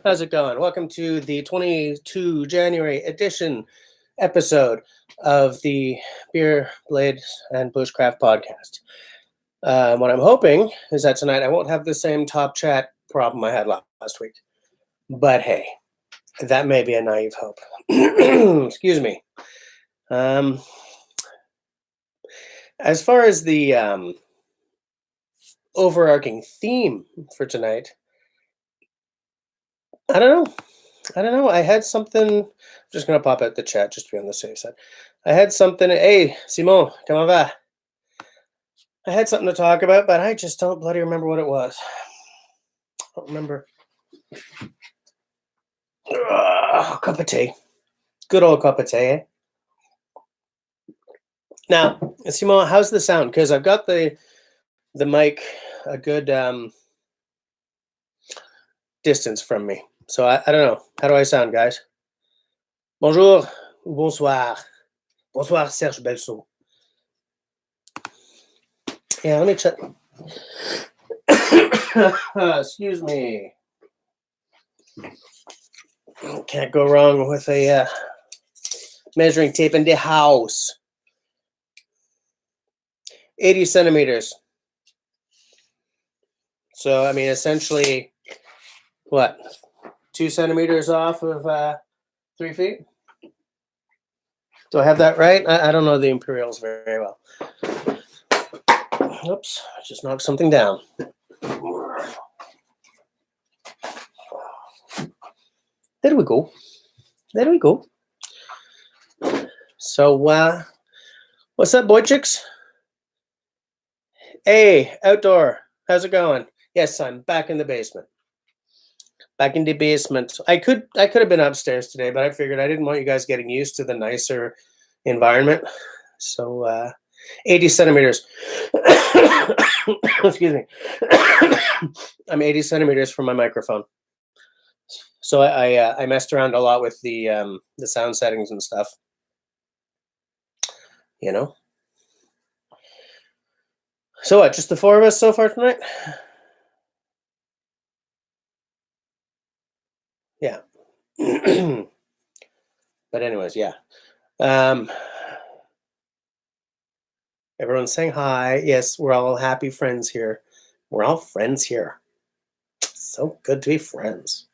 How's it going? Welcome to the 22 January edition episode of the Beer, Blades, and Bushcraft podcast. What I'm hoping is that tonight I won't have the same top chat problem I had last week. But hey, that may be a naive hope. Excuse me. As far as the overarching theme for tonight, I don't know. I had something. I'm just gonna pop out the chat just to be on the safe side. I had something. Hey, Simon, comment va? I had something to talk about, but I just don't bloody remember what it was. I don't remember. Cup of tea. Good old cup of tea, eh? Now, Simon, how's the sound? Because I've got the mic a good distance from me. So I don't know. How do I sound, guys? Bonjour, bonsoir. Bonsoir, Serge Belso. Yeah, let me check. Excuse me. Can't go wrong with a measuring tape in the house. 80 centimeters. So, I mean, essentially, what? 2 centimeters off of 3 feet? Do I have that right? I don't know the imperials very well. Oops, I just knocked something down. There we go. There we go. So, what's up, boy chicks? Hey, outdoor. How's it going? Yes, I'm back in the basement. Back in the basement. I could have been upstairs today, but I figured I didn't want you guys getting used to the nicer environment. So, 80 centimeters. Excuse me. I'm 80 centimeters from my microphone. So I messed around a lot with the sound settings and stuff. You know. So what? Just the four of us so far tonight? Yeah. But anyways, yeah. Everyone's saying hi. Yes, we're all happy friends here. We're all friends here. So good to be friends.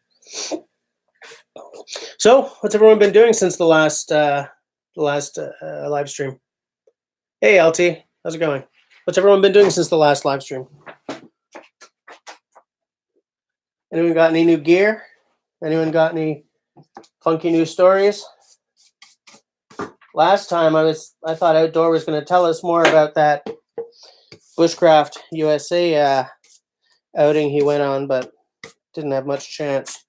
So, what's everyone been doing since the last live stream? Hey, LT, how's it going? What's everyone been doing since the last live stream? Anyone got any new gear? Anyone got any funky new stories? Last time I thought Outdoor was going to tell us more about that Bushcraft USA outing he went on, but didn't have much chance.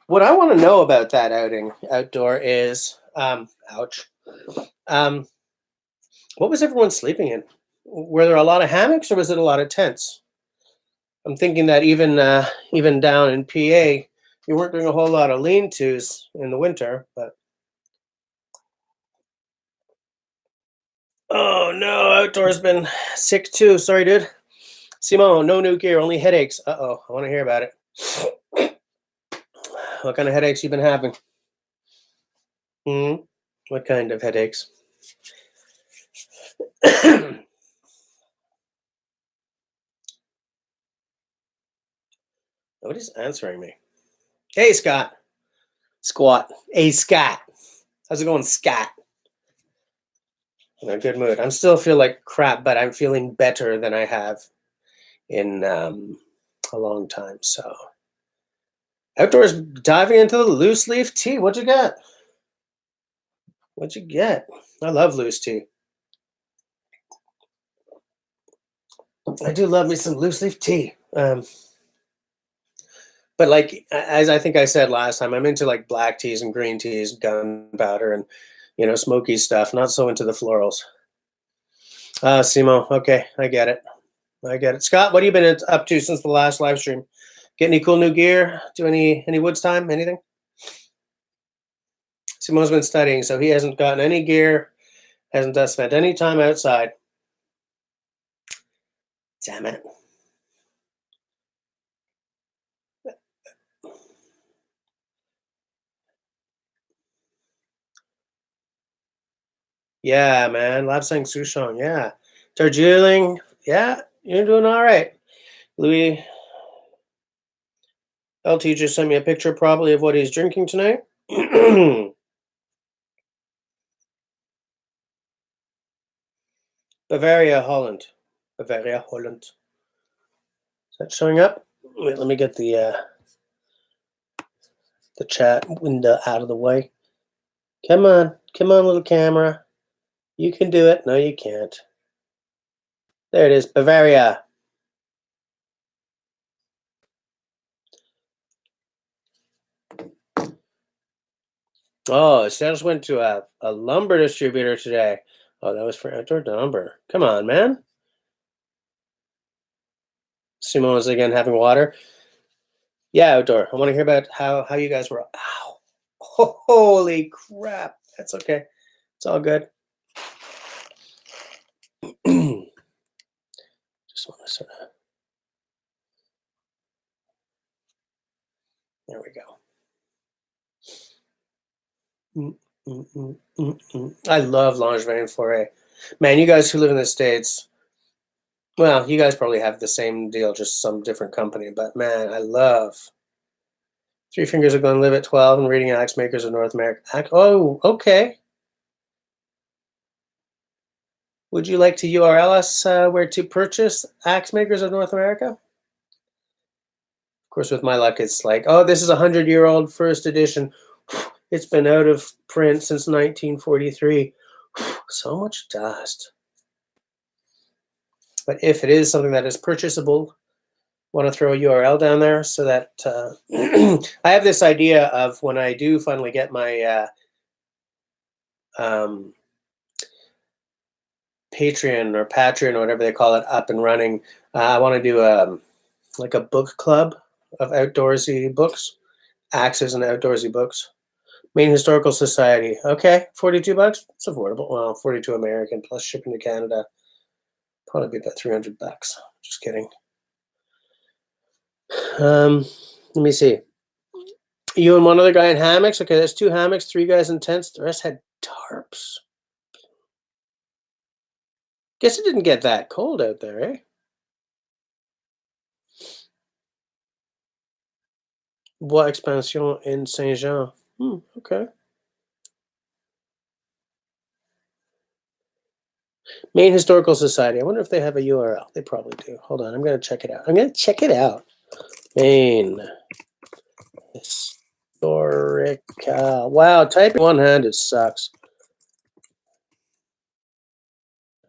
What I want to know about that outing, Outdoor, is ouch. What was everyone sleeping in? Were there a lot of hammocks, or was it a lot of tents? I'm thinking that even down in PA, you weren't doing a whole lot of lean-tos in the winter, but oh no, Outdoor's been sick too. Sorry, dude. Simone, no new gear, only headaches. Uh-oh, I want to hear about it. What kind of headaches you been having? What kind of headaches? Nobody's answering me. Hey, Scott. Squat. Hey, Scott. How's it going, Scott? In a good mood. I still feel like crap, but I'm feeling better than I have in a long time. So, Outdoors diving into the loose leaf tea. What'd you get? What'd you get? I love loose tea. I do love me some loose leaf tea. But like, as I think I said last time, I'm into like black teas and green teas, gunpowder, and smoky stuff. Not so into the florals. Simo, okay, I get it. Scott, what have you been up to since the last live stream? Get any cool new gear? Do any woods time? Anything? Simo's been studying, so he hasn't gotten any gear. Hasn't spent any time outside. Damn it. Yeah, man. Lapsang Souchong. Yeah. Darjeeling. Yeah, you're doing all right. Louis LT just sent me a picture probably of what he's drinking tonight. Bavaria, Holland. Bavaria, Holland. Is that showing up? Wait, let me get the chat window out of the way. Come on, little camera. You can do it. No, you can't. There it is, Bavaria. Oh, so I just went to a lumber distributor today. Oh, that was for outdoor lumber. Come on, man. Simone was again having water. Yeah, outdoor. I want to hear about how you guys were. Ow. Holy crap. That's okay. It's all good. Just want to sort of. There we go. I love lingerie and foray. Man, you guys who live in the States, well, you guys probably have the same deal, just some different company. But man, I love Three Fingers are going to live at 12 and reading Axe Makers of North America. Oh, okay. Would you like to URL us where to purchase Axe Makers of North America? Of course, with my luck, it's like, oh, this is a 100-year-old first edition. It's been out of print since 1943. So much dust. But if it is something that is purchasable, want to throw a URL down there so that I have this idea of when I do finally get my Patreon or whatever they call it up and running. I want to do like a book club of outdoorsy books, axes and outdoorsy books. Maine Historical Society. Okay, $42. It's affordable. Well, 42 American plus shipping to Canada. Probably be about $300. Just kidding. Let me see. You and one other guy in hammocks. Okay, that's 2 hammocks, 3 guys in tents. The rest had tarps. Guess it didn't get that cold out there, eh? Bois Expansion in Saint Jean. Okay. Maine Historical Society. I wonder if they have a URL. They probably do. Hold on. I'm going to check it out. Maine Historical. Wow. Typing one-handed sucks.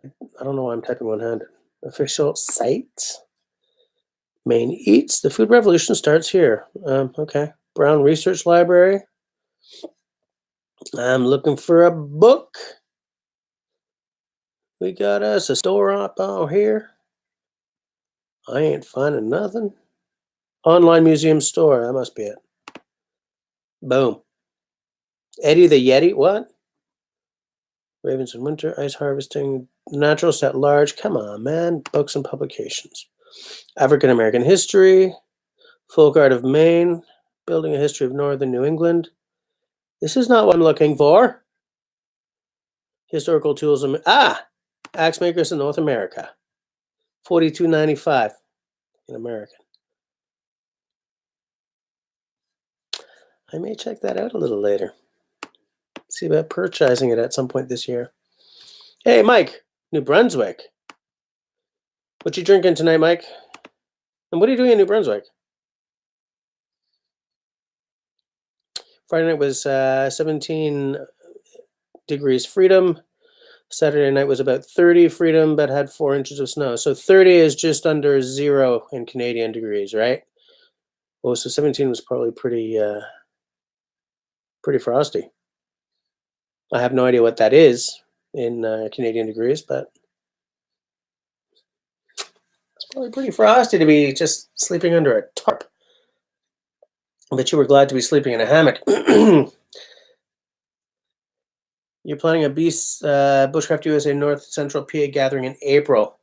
I don't know why I'm typing one-handed. Official site. Maine Eats. The food revolution starts here. Okay. Brown Research Library. I'm looking for a book. We got us a store up out here. I ain't finding nothing. Online museum store. That must be it. Boom. Eddie the Yeti. What? Ravens in Winter. Ice Harvesting. Naturalist at Large. Come on, man. Books and publications. African American History. Folk Art of Maine. Building a History of Northern New England. This is not what I'm looking for. Historical Tools. Axe Makers in North America. $42.95 in American. I may check that out a little later. See about purchasing it at some point this year. Hey, Mike, New Brunswick. What you drinking tonight, Mike? And what are you doing in New Brunswick? Friday night was 17 degrees freedom. Saturday night was about 30 freedom, but had 4 inches of snow. So 30 is just under 0 in Canadian degrees, right? Oh, so 17 was probably pretty frosty. I have no idea what that is in Canadian degrees, but it's probably pretty frosty to be just sleeping under a tarp. I bet you were glad to be sleeping in a hammock. You're planning a Bushcraft USA North Central PA gathering in April.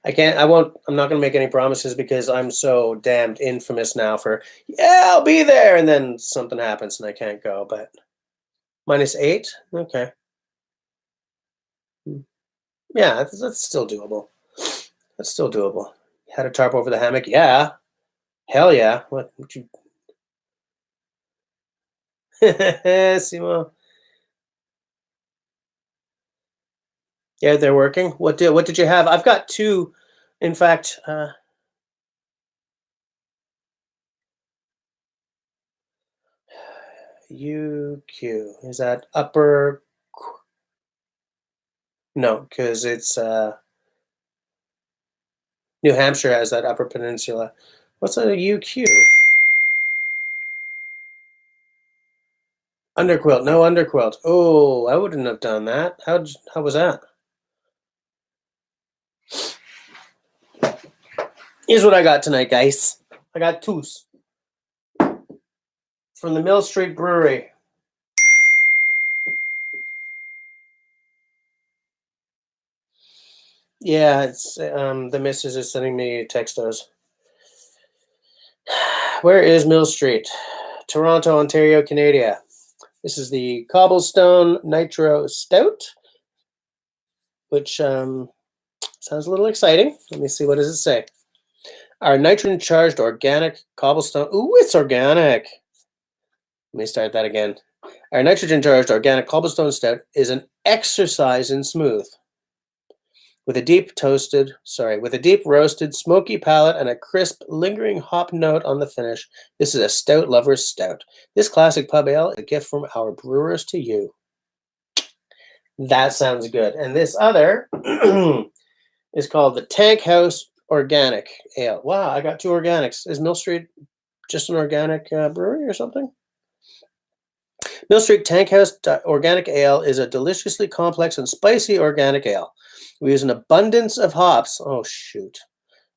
I can't. I won't. I'm not going to make any promises because I'm so damned infamous now for. Yeah, I'll be there, and then something happens and I can't go. But -8. Okay. Yeah, that's still doable. That's still doable. Had a tarp over the hammock. Yeah. Hell yeah. What would you? Simo. Yeah, they're working. What did you have? I've got two. In fact, UQ is that upper? No, because it's New Hampshire has that Upper Peninsula. What's a UQ? Underquilt. No underquilt. Oh, I wouldn't have done that. How was that? Here's what I got tonight, guys. I got twos from the Mill Street Brewery. Yeah, it's the missus is sending me textos. Where is Mill Street? Toronto, Ontario, Canada. This is the Cobblestone Nitro Stout, which sounds a little exciting. Let me see, what does it say? Our nitrogen-charged organic cobblestone. Ooh, it's organic. Let me start that again. Our nitrogen-charged organic cobblestone stout is an exercise in smooth. With a deep roasted, smoky palate and a crisp, lingering hop note on the finish, this is a stout lover's stout. This classic pub ale is a gift from our brewers to you. That sounds good. And this other is called the Tank House Organic Ale. Wow, I got two organics. Is Mill Street just an organic brewery or something? Mill Street Tank House Organic Ale is a deliciously complex and spicy organic ale. We use an abundance of hops,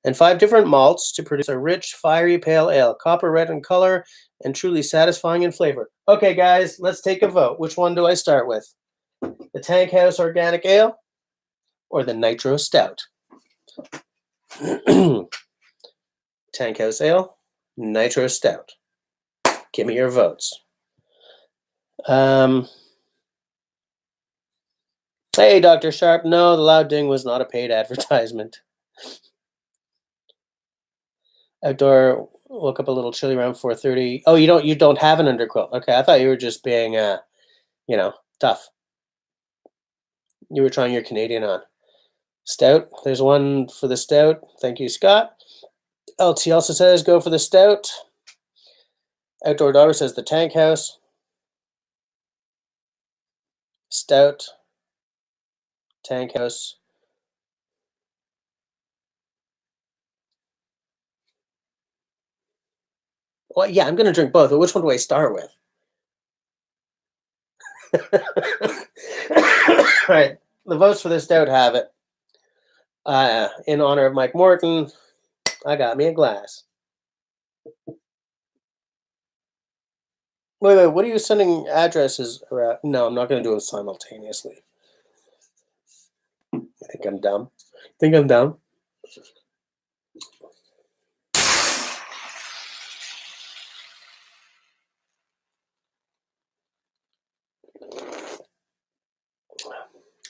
and 5 different malts to produce a rich, fiery pale ale, copper red in color and truly satisfying in flavor. Okay, guys, let's take a vote. Which one do I start with? The Tank House Organic Ale or the Nitro Stout? Tank House Ale, Nitro Stout. Give me your votes. Hey, Dr. Sharp. No, the loud ding was not a paid advertisement. Outdoor woke up a little chilly around 4:30. Oh, you don't have an underquilt. Okay, I thought you were just being tough. You were trying your Canadian on. Stout. There's one for the stout. Thank you, Scott. LT also says go for the stout. Outdoor Daughter says the Tank House. Stout. Tank House. Well, yeah, I'm going to drink both, but which one do I start with? All right, the votes for the stout have it. In honor of Mike Morton, I got me a glass. Wait, what are you sending addresses around? No, I'm not going to do them simultaneously. I think I'm dumb.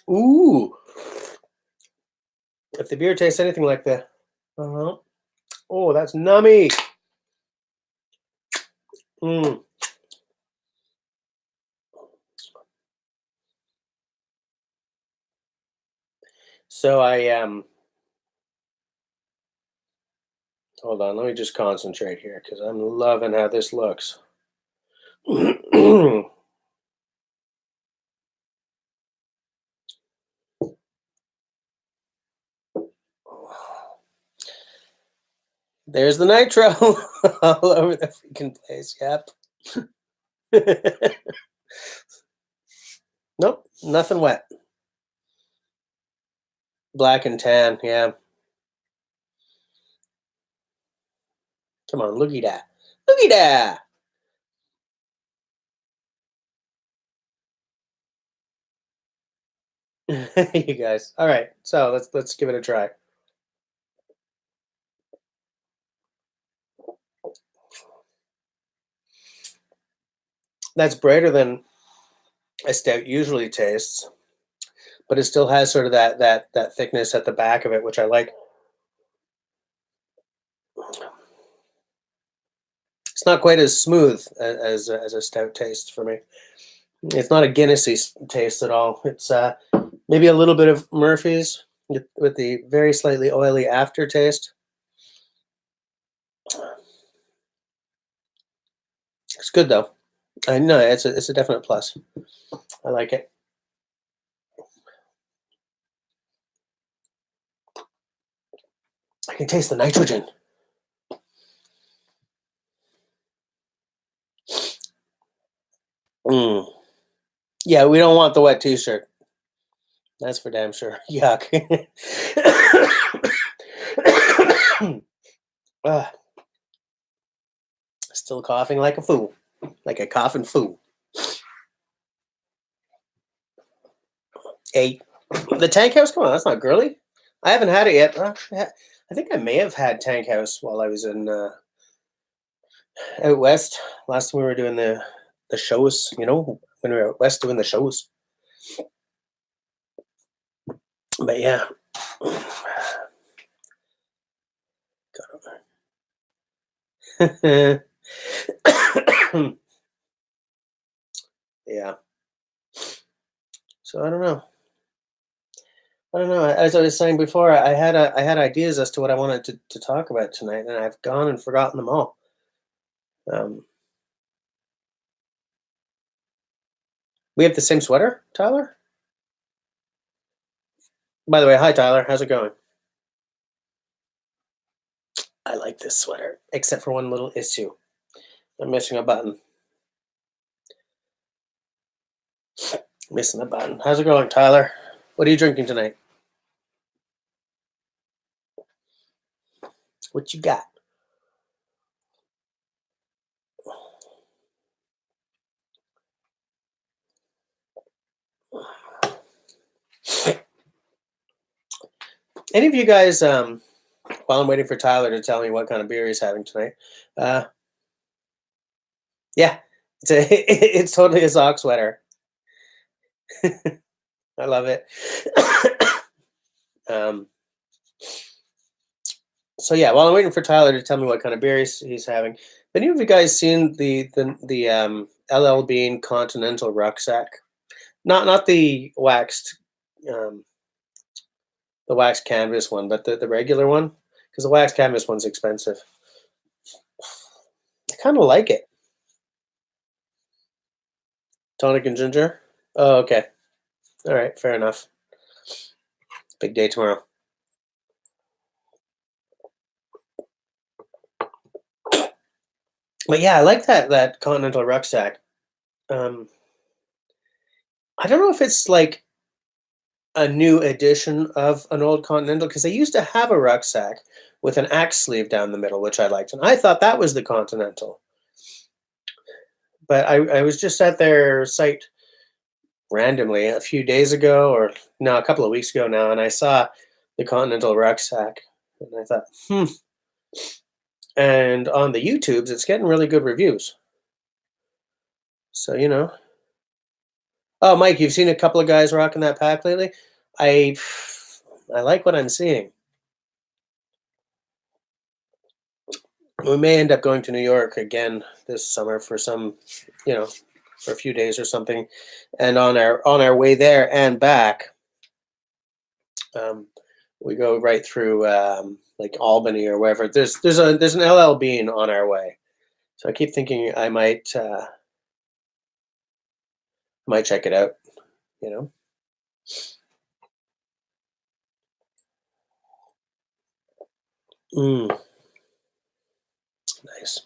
Ooh. If the beer tastes anything like the... Oh, that's nummy. So hold on, let me just concentrate here because I'm loving how this looks. There's the nitro all over the freaking place. Yep. Nope, nothing wet. Black and tan, yeah. Come on, looky that. Looky that. You guys. All right, so let's give it a try. that's brighter than a stout usually tastes, but it still has sort of that thickness at the back of it, which I like. It's not quite as smooth as a stout tastes for me. It's not a Guinnessy taste at all. It's maybe a little bit of Murphy's with the very slightly oily aftertaste. It's good though. I know it's a definite plus. I like it. I can taste the nitrogen. Mm. Yeah, we don't want the wet t-shirt. That's for damn sure. Yuck. Ah, still coughing like a fool. Like a coughing fool. Hey, the Tank House? Come on, that's not girly. I haven't had it yet. I think I may have had Tank House while I was in out west. Last time we were doing the shows, when we were out west doing the shows. But yeah. Yeah. So I don't know. I don't know. As I was saying before, I had ideas as to what I wanted to talk about tonight, and I've gone and forgotten them all. Um, we have the same sweater, Tyler. By the way, hi Tyler. How's it going? I like this sweater, except for one little issue. I'm missing a button. Missing a button. How's it going, Tyler? What are you drinking tonight? What you got? Any of you guys, while I'm waiting for Tyler to tell me what kind of beer he's having tonight, yeah, it's totally a sock sweater. I love it. um, so yeah, while I'm waiting for Tyler to tell me what kind of beer he's having, have any of you guys seen the LL Bean Continental rucksack? Not the waxed um, the waxed canvas one, but the regular one, because the waxed canvas one's expensive. I kind of like it. Tonic and ginger. Oh, okay. All right, fair enough. Big day tomorrow. But yeah, I like that Continental rucksack. Um, I don't know if it's like a new edition of an old Continental, because they used to have a rucksack with an axe sleeve down the middle, which I liked, and I thought that was the Continental. But I was just at their site randomly a few days ago, or no, a couple of weeks ago now, and I saw the Continental rucksack, and I thought, And on the YouTubes, it's getting really good reviews. So Oh, Mike, you've seen a couple of guys rocking that pack lately. I I like what I'm seeing. We may end up going to New York again this summer for for a few days or something, and on our way there and back, um, we go right through like Albany or wherever. There's an LL Bean on our way, so I keep thinking I might check it out. You know. Mm, nice.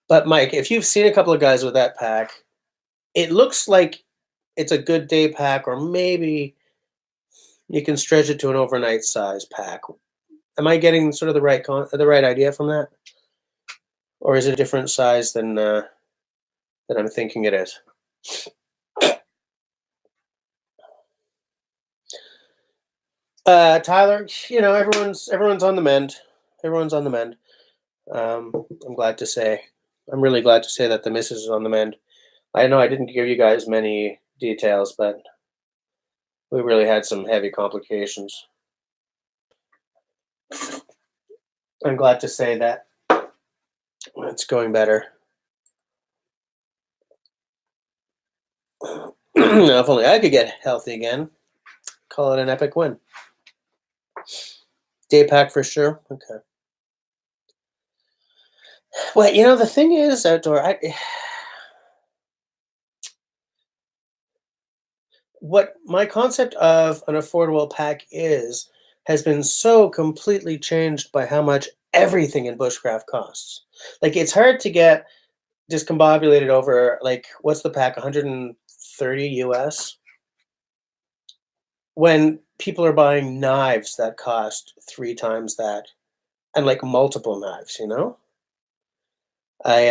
But Mike, if you've seen a couple of guys with that pack, it looks like it's a good day pack, or maybe you can stretch it to an overnight size pack. Am I getting sort of the right idea from that, or is it a different size than I'm thinking it is? Tyler, everyone's on the mend. Everyone's on the mend. I'm glad to say, I'm really glad to say that the missus is on the mend. I know I didn't give you guys many details, but we really had some heavy complications. I'm glad to say that it's going better. Now, if only I could get healthy again, call it an epic win. Day pack for sure. Okay. Well, you know, the thing is, outdoor, what my concept of an affordable pack is has been so completely changed by how much everything in bushcraft costs. Like, it's hard to get discombobulated over, like, what's the pack, 130 US, when people are buying knives that cost 3 times that, and like multiple knives, you know? I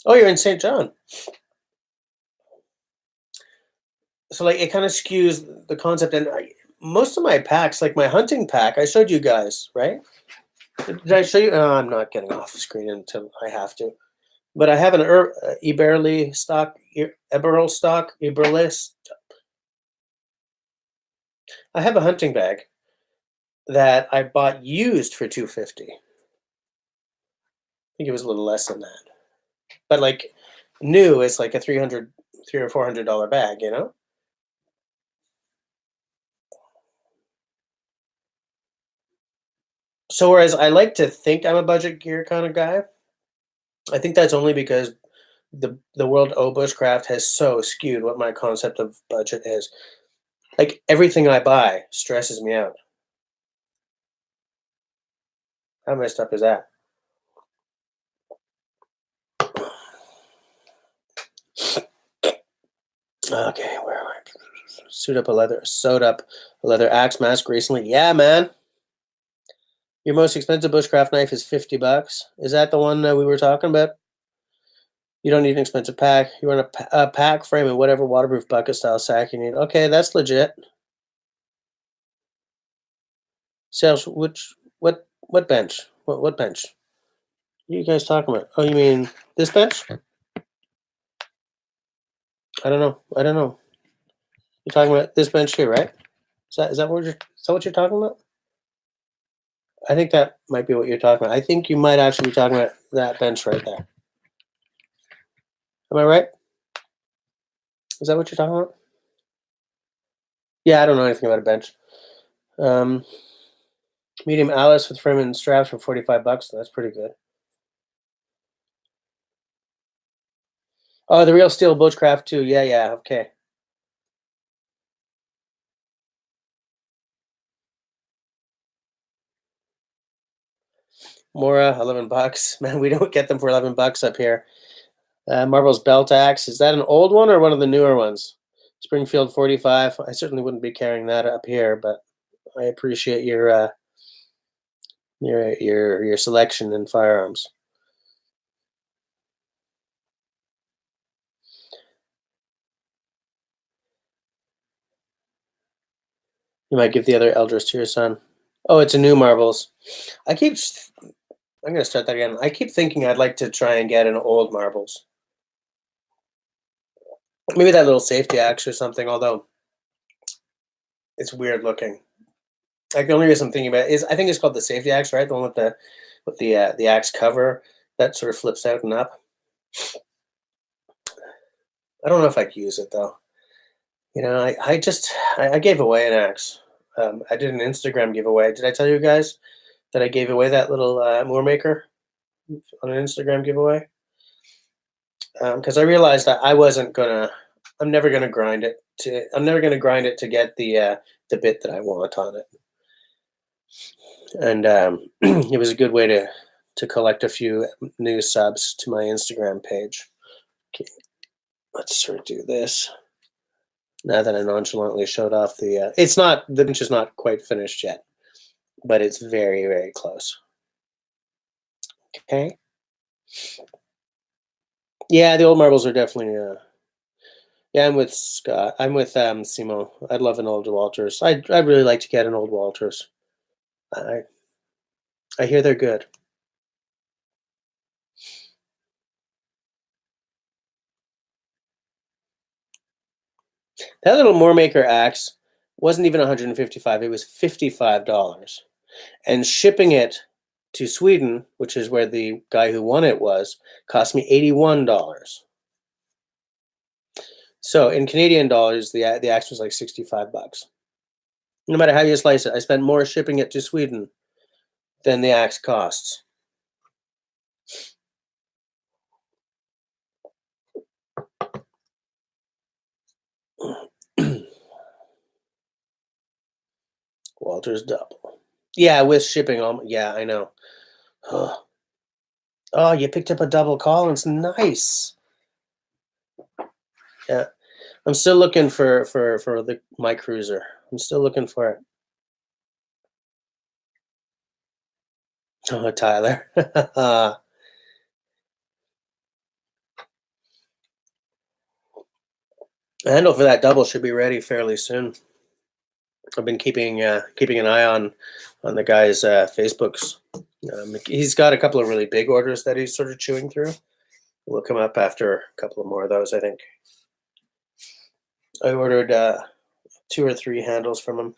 Oh, you're in St. John. So like it kind of skews the concept, and most of my packs, like my hunting pack, I showed you guys, right? Did I show you? I'm not getting off the screen until I have to. But I have an Eberly stock, Eberl stock, Eberlis. I have a hunting bag that I bought used for 250. I think it was a little less than that. But like new, it's like a 300, $300 or $400 bag, you know? So whereas I like to think I'm a budget gear kind of guy, I think that's only because the world of bushcraft has so skewed what my concept of budget is. Like everything I buy stresses me out. How messed up is that? Okay, where am I? Sewed up a leather axe mask recently. Yeah, man. Your most expensive bushcraft knife is $50. Is that the one that we were talking about? You don't need an expensive pack. You want a pack frame and whatever waterproof bucket style sack you need. Okay, that's legit. Sales, what bench? What bench? What are you guys talking about? Oh, you mean this bench? I don't know. I don't know. You're talking about this bench here, right? Is that what you're talking about? I think that might be what you're talking about. I think you might actually be talking about that bench right there. Am I right? Is that what you're talking about? Yeah, I don't know anything about a bench. Um, Medium Alice with frame and straps for $45. That's pretty good. Oh, the real steel Bushcraft too. Yeah, yeah. Okay. Mora, $11. Man, we don't get them for $11 up here. Marvel's belt axe. Is that an old one or one of the newer ones? Springfield 45. I certainly wouldn't be carrying that up here, but I appreciate your selection in firearms. You might give the other Eldris to your son. Oh, it's a new marbles. I keep. I'm gonna start that again. I keep thinking I'd like to try and get an old marbles. Maybe that little safety axe or something. Although it's weird looking. Like the only reason I'm thinking about it is I think it's called the safety axe, right? The one with the axe cover that sort of flips out and up. I don't know if I'd use it though. You know, I gave away an axe. I did an Instagram giveaway. Did I tell you guys that I gave away that little Moore maker on an Instagram giveaway? Because I realized that I wasn't gonna. I'm never gonna grind it to. I'm never gonna grind it to get the bit that I want on it. And it was a good way to collect a few new subs to my Instagram page. Okay, let's sort of do this. Now that I nonchalantly showed off it's not, the bench is not quite finished yet, but it's very, very close. Okay. Yeah, the old marbles are definitely, yeah, I'm with Scott. I'm with Simo. I'd love an old Walters. I'd really like to get an old Walters. I I hear they're good. That little Moormaker axe wasn't even 155. It was $55. And shipping it to Sweden, which is where the guy who won it was, cost me $81. So in Canadian dollars, the axe was like 65 bucks. No matter how you slice it, I spent more shipping it to Sweden than the axe costs. Walter's double. Yeah, with shipping. Yeah, I know. Oh, you picked up a double Collins. Nice. Yeah, I'm still looking for my cruiser. I'm still looking for it. Oh, Tyler. The handle for that double should be ready fairly soon. I've been keeping an eye on the guy's Facebooks. He's got a couple of really big orders that he's sort of chewing through. We'll come up after a couple of more of those, I think. I ordered 2 or 3 handles from him.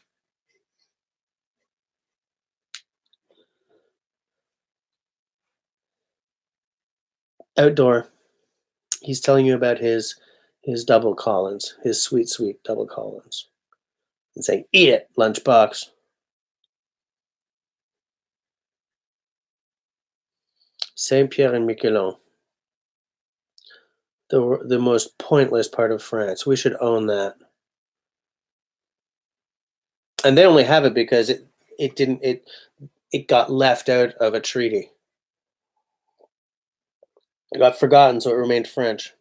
Outdoor. He's telling you about his double Collins, his sweet double Collins, and saying, "Eat it, lunchbox." Saint Pierre and Miquelon, the most pointless part of France. We should own that. And they only have it because it got left out of a treaty. It got forgotten, so it remained French.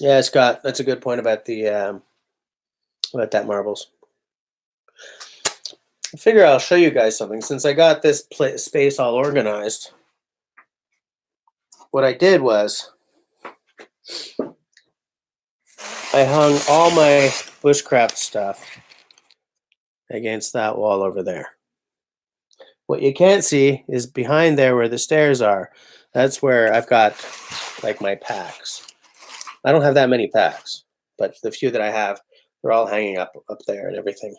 Yeah, Scott, that's a good point about that marbles. I figure I'll show you guys something. Since I got this space all organized, what I did was I hung all my bushcraft stuff against that wall over there. What you can't see is behind there where the stairs are. That's where I've got like my packs. I don't have that many packs, but the few that I have, they're all hanging up there and everything.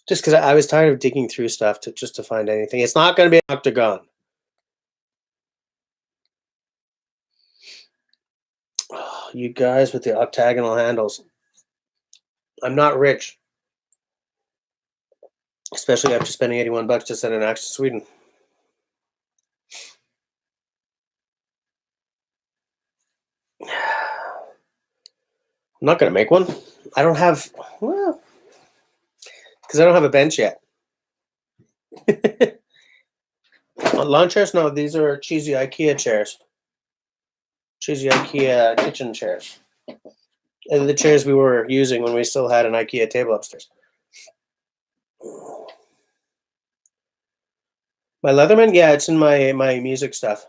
Just because I was tired of digging through stuff to find anything. It's not going to be an octagon. Oh, you guys with the octagonal handles. I'm not rich, especially after spending $81 to send an axe to Sweden. I'm not going to make one. I don't have, well, because I don't have a bench yet. Lawn chairs? No, these are cheesy IKEA chairs. Cheesy IKEA kitchen chairs. And the chairs we were using when we still had an IKEA table upstairs. My Leatherman? Yeah, it's in my music stuff.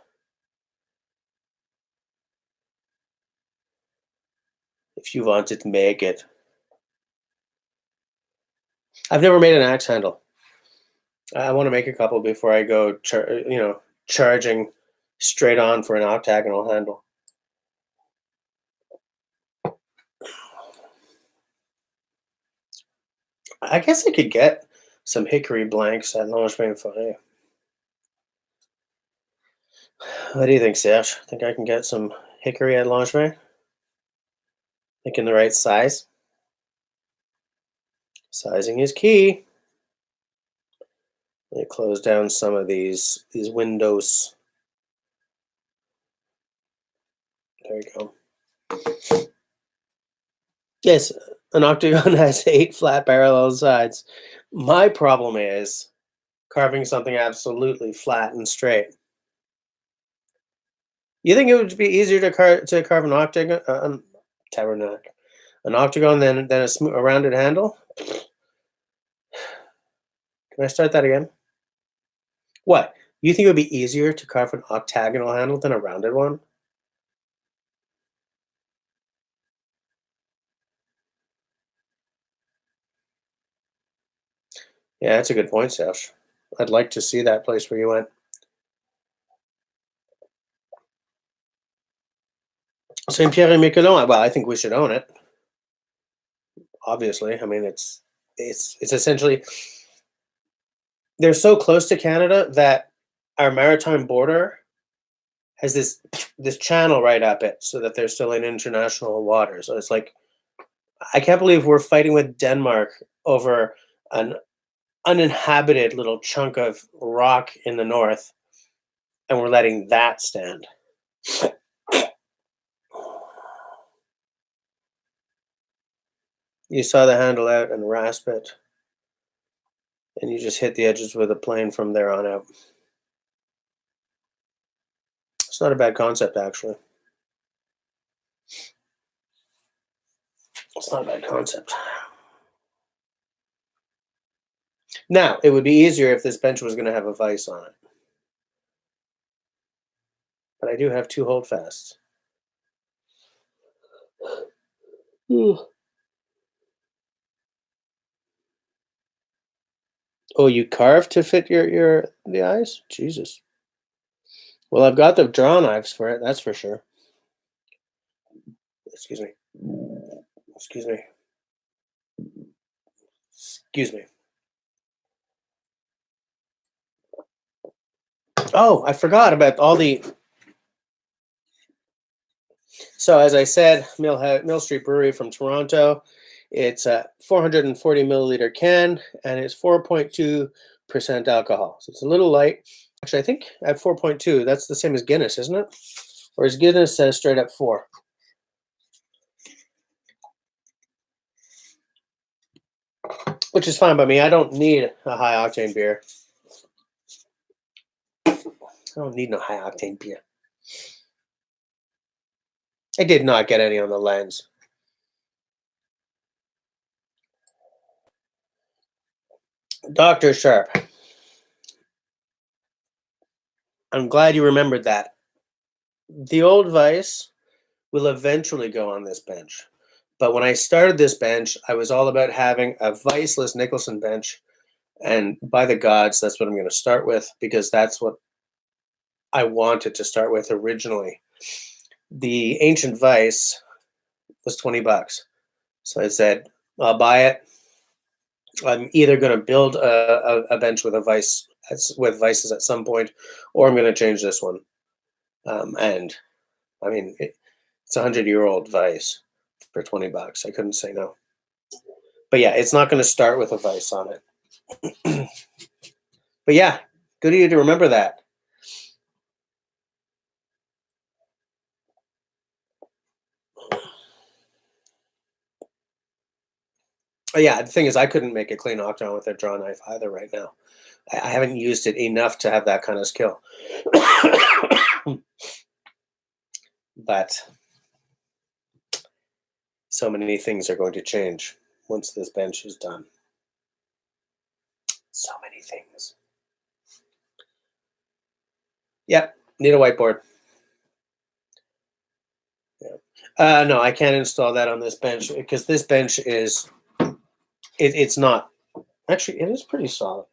If you want it, make it. I've never made an axe handle. I want to make a couple before I go, charging straight on for an octagonal handle. I guess I could get some hickory blanks at Langevin Forêt. What do you think, Serge? Think I can get some hickory at Langevin? Think in the right size? Sizing is key. Let me close down some of these windows. There we go. Yes, an octagon has 8 flat parallel sides. My problem is carving something absolutely flat and straight. You think it would be easier to carve an octagon, an octagon than a rounded handle? Can I start that again? What? You think it would be easier to carve an octagonal handle than a rounded one? Yeah, that's a good point, Sash. I'd like to see that place where you went. Saint Pierre et Miquelon. Well, I think we should own it. Obviously, I mean it's essentially they're so close to Canada that our maritime border has this channel right up it, so that they're still in international waters. So it's like I can't believe we're fighting with Denmark over an uninhabited little chunk of rock in the north, and we're letting that stand. You saw the handle out and rasp it, and you just hit the edges with a plane from there on out. It's not a bad concept, actually. It's not a bad concept. Now, it would be easier if this bench was going to have a vise on it. But I do have 2 holdfasts. Ooh. Oh, you carved to fit the eyes? Jesus. Well, I've got the draw knives for it, that's for sure. Excuse me. Excuse me. Excuse me. Oh, I forgot about all the. So as I said, Mill Street Brewery from Toronto. It's a 440 milliliter can, and it's 4.2% alcohol. So it's a little light. Actually, I think at 4.2, that's the same as Guinness, isn't it? Whereas Guinness says straight up 4. Which is fine by me. I don't need a high octane beer. I don't need no high octane beer. I did not get any on the lens. Dr. Sharp. I'm glad you remembered that. The old vice will eventually go on this bench. But when I started this bench, I was all about having a viceless Nicholson bench. And by the gods, that's what I'm going to start with, because that's what I wanted to start with originally. The ancient vice was $20. So I said, I'll buy it. I'm either going to build a bench with a vice with vices at some point, or I'm going to change this one. And I mean, it's a 100-year-old vice for $20. I couldn't say no. But yeah, it's not going to start with a vice on it. But yeah, good of you to remember that. But yeah, the thing is, I couldn't make a clean octagon with a draw knife either right now. I haven't used it enough to have that kind of skill. But so many things are going to change once this bench is done. So many things. Yep, need a whiteboard. Yeah. No, I can't install that on this bench because this bench is, it's not, actually, it is pretty solid.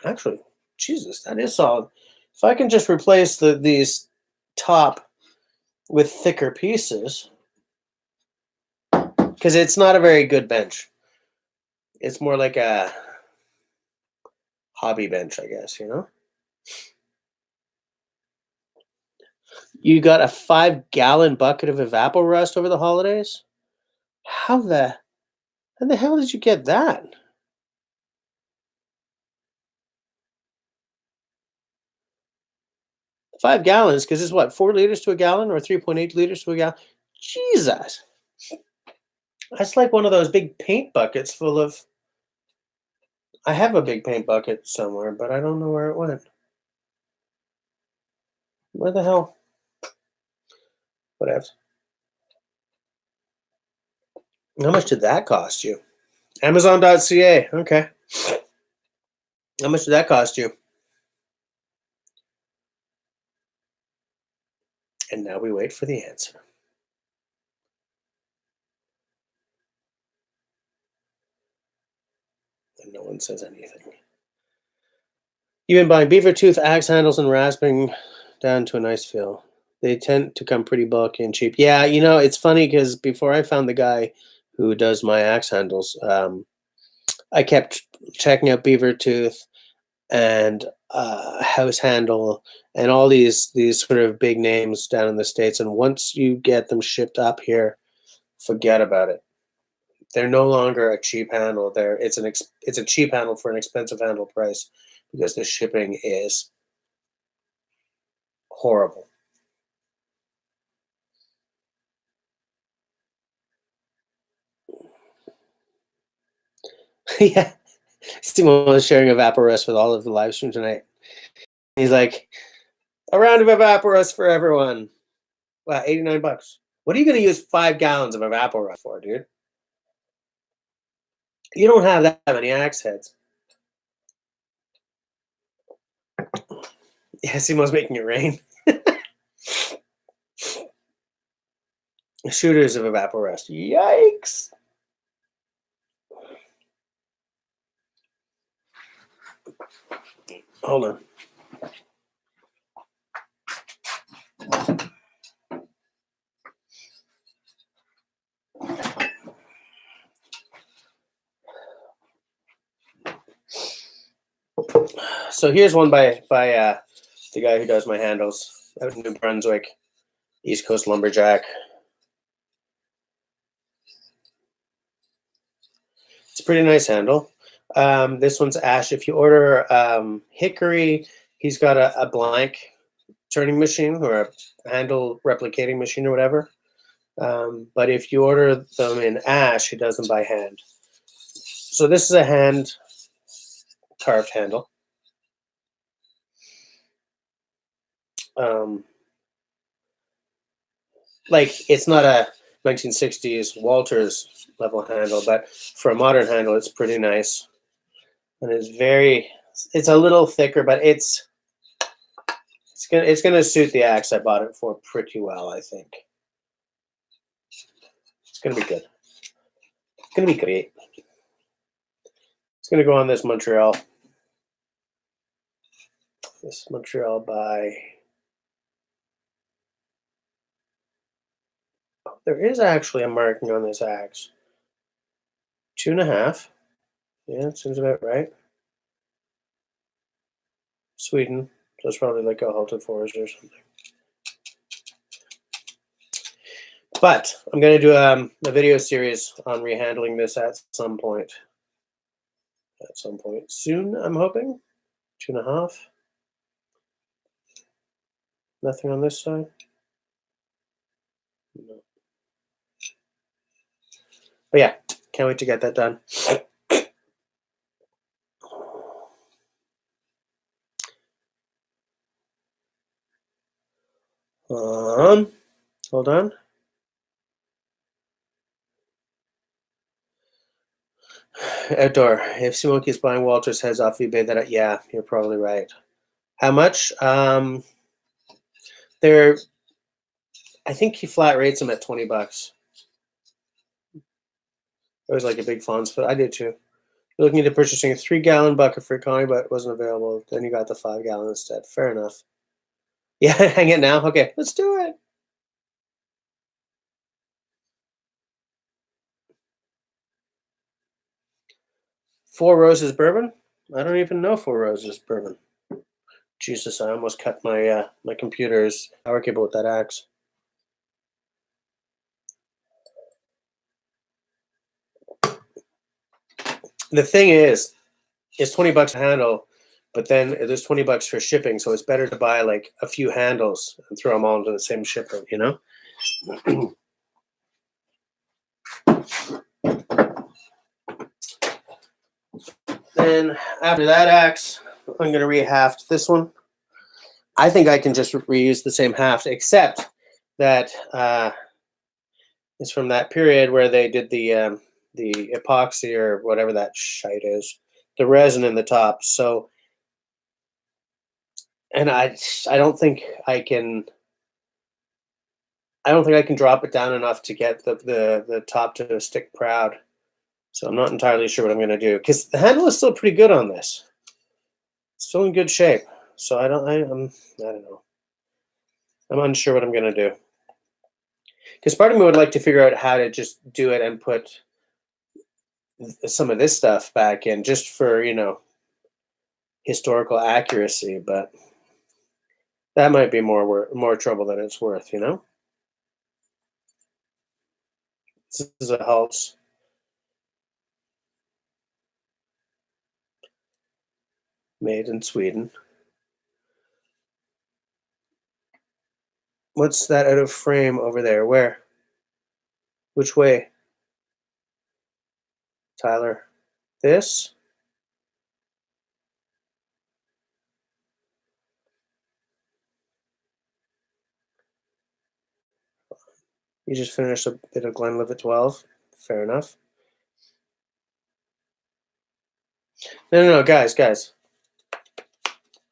Actually, Jesus, that is solid. If I can just replace these top with thicker pieces, because it's not a very good bench. It's more like a hobby bench, I guess, you know? You got a 5-gallon bucket of Evapo-Rust over the holidays? How the hell did you get that? 5 gallons, because it's what, 4 liters to a gallon or 3.8 liters to a gallon? Jesus. That's like one of those big paint buckets full of. I have a big paint bucket somewhere, but I don't know where it went. Where the hell? Whatever. How much did that cost you? Amazon.ca. Okay. How much did that cost you? And now we wait for the answer. and no one says anything. You've been buying beaver tooth axe handles and rasping down to a nice feel. They tend to come pretty bulky and cheap. Yeah, you know, it's funny because before I found the guy who does my axe handles, I kept checking out beaver tooth and house handle and all these sort of big names down in the States. And once you get them shipped up here, forget about it. They're no longer a cheap handle. It's a cheap handle for an expensive handle price because the shipping is horrible. Yeah, Simon was sharing a Vaporus with all of the live stream tonight. He's like, a round of Vaporus for everyone. Wow, $89. What are you going to use 5 gallons of Vaporus for, dude? You don't have that many axe heads. Yeah, Simo's making it rain. Shooters of Vaporus. Yikes. Hold on. So here's one by the guy who does my handles out in New Brunswick, East Coast Lumberjack. It's a pretty nice handle. This one's ash. If you order hickory, he's got a blank turning machine or a handle replicating machine or whatever. But if you order them in ash, he does them by hand. So this is a hand carved handle. Like it's not a 1960s Walters level handle, but for a modern handle, it's pretty nice. And it's a little thicker, but it's gonna suit the axe I bought it for pretty well, I think. It's gonna be good. It's gonna be great. It's gonna go on this Montreal. This Montreal by. Oh, there is actually a marking on this axe. 2.5. Yeah, it seems about right. Sweden. So it's probably like a halted forest or something. But I'm going to do a video series on rehandling this at some point. At some point soon, I'm hoping. 2.5. Nothing on this side. No. But yeah, can't wait to get that done. Hold on. Outdoor. If Simon keeps buying Walter's heads off eBay, yeah, you're probably right. How much? They're. I think he flat rates them at $20. It was like a big fonts, but I did too. You're looking into purchasing a 3-gallon bucket for Connie, but it wasn't available. Then you got the 5-gallon instead. Fair enough. Yeah, hang it now. Okay, let's do it. Four Roses bourbon? I don't even know Four Roses bourbon. Jesus, I almost cut my my computer's power cable with that axe. The thing is, it's $20 a handle, but then there's $20 for shipping, so it's better to buy like a few handles and throw them all into the same shipment, you know? Then after that axe, I'm going to rehaft this one. I think I can just reuse the same haft, except that it's from that period where they did the epoxy or whatever that shite is, the resin in the top. So, and I don't think I can. I don't think I can drop it down enough to get the top to stick proud. So I'm not entirely sure what I'm going to do because the handle is still pretty good on this. It's still in good shape. So I don't know. I'm unsure what I'm going to do. Because part of me would like to figure out how to just do it and put some of this stuff back in just for, historical accuracy, but that might be more trouble than it's worth, This is a house made in Sweden. What's that out of frame over there? Where? Which way? Tyler? This? You just finished a bit of Glenlivet 12. Fair enough. No, guys.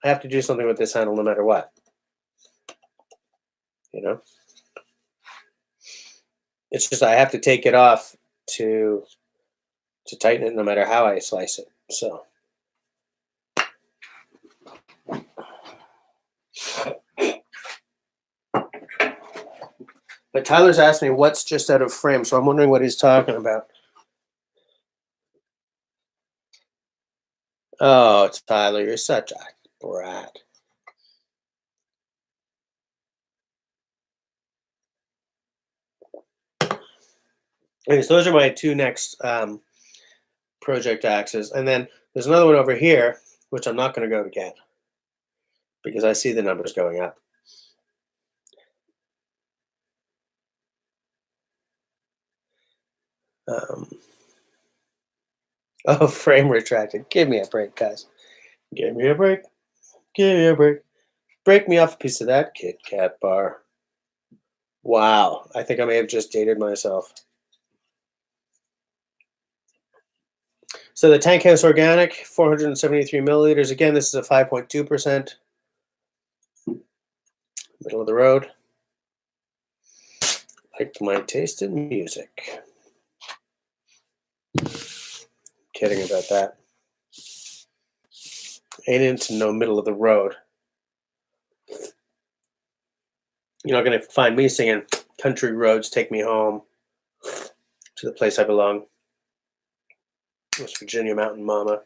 I have to do something with this handle no matter what. It's just I have to take it off to tighten it no matter how I slice it. So but Tyler's asked me what's just out of frame, so I'm wondering what he's talking about. Oh, Tyler, you're such a brat. Anyways, those are my two next project axes. And then there's another one over here, which I'm not going to go to get because I see the numbers going up. Oh, frame retracted. Give me a break, guys. Give me a break. Give me a break. Break me off a piece of that Kit Kat bar. Wow. I think I may have just dated myself. So the Tank House Organic, 473 milliliters. Again, this is a 5.2%. Middle of the road. Like my taste in music. Kidding about that. Ain't into no middle of the road. You're not going to find me singing Country Roads Take Me Home to the Place I Belong. West Virginia Mountain Mama.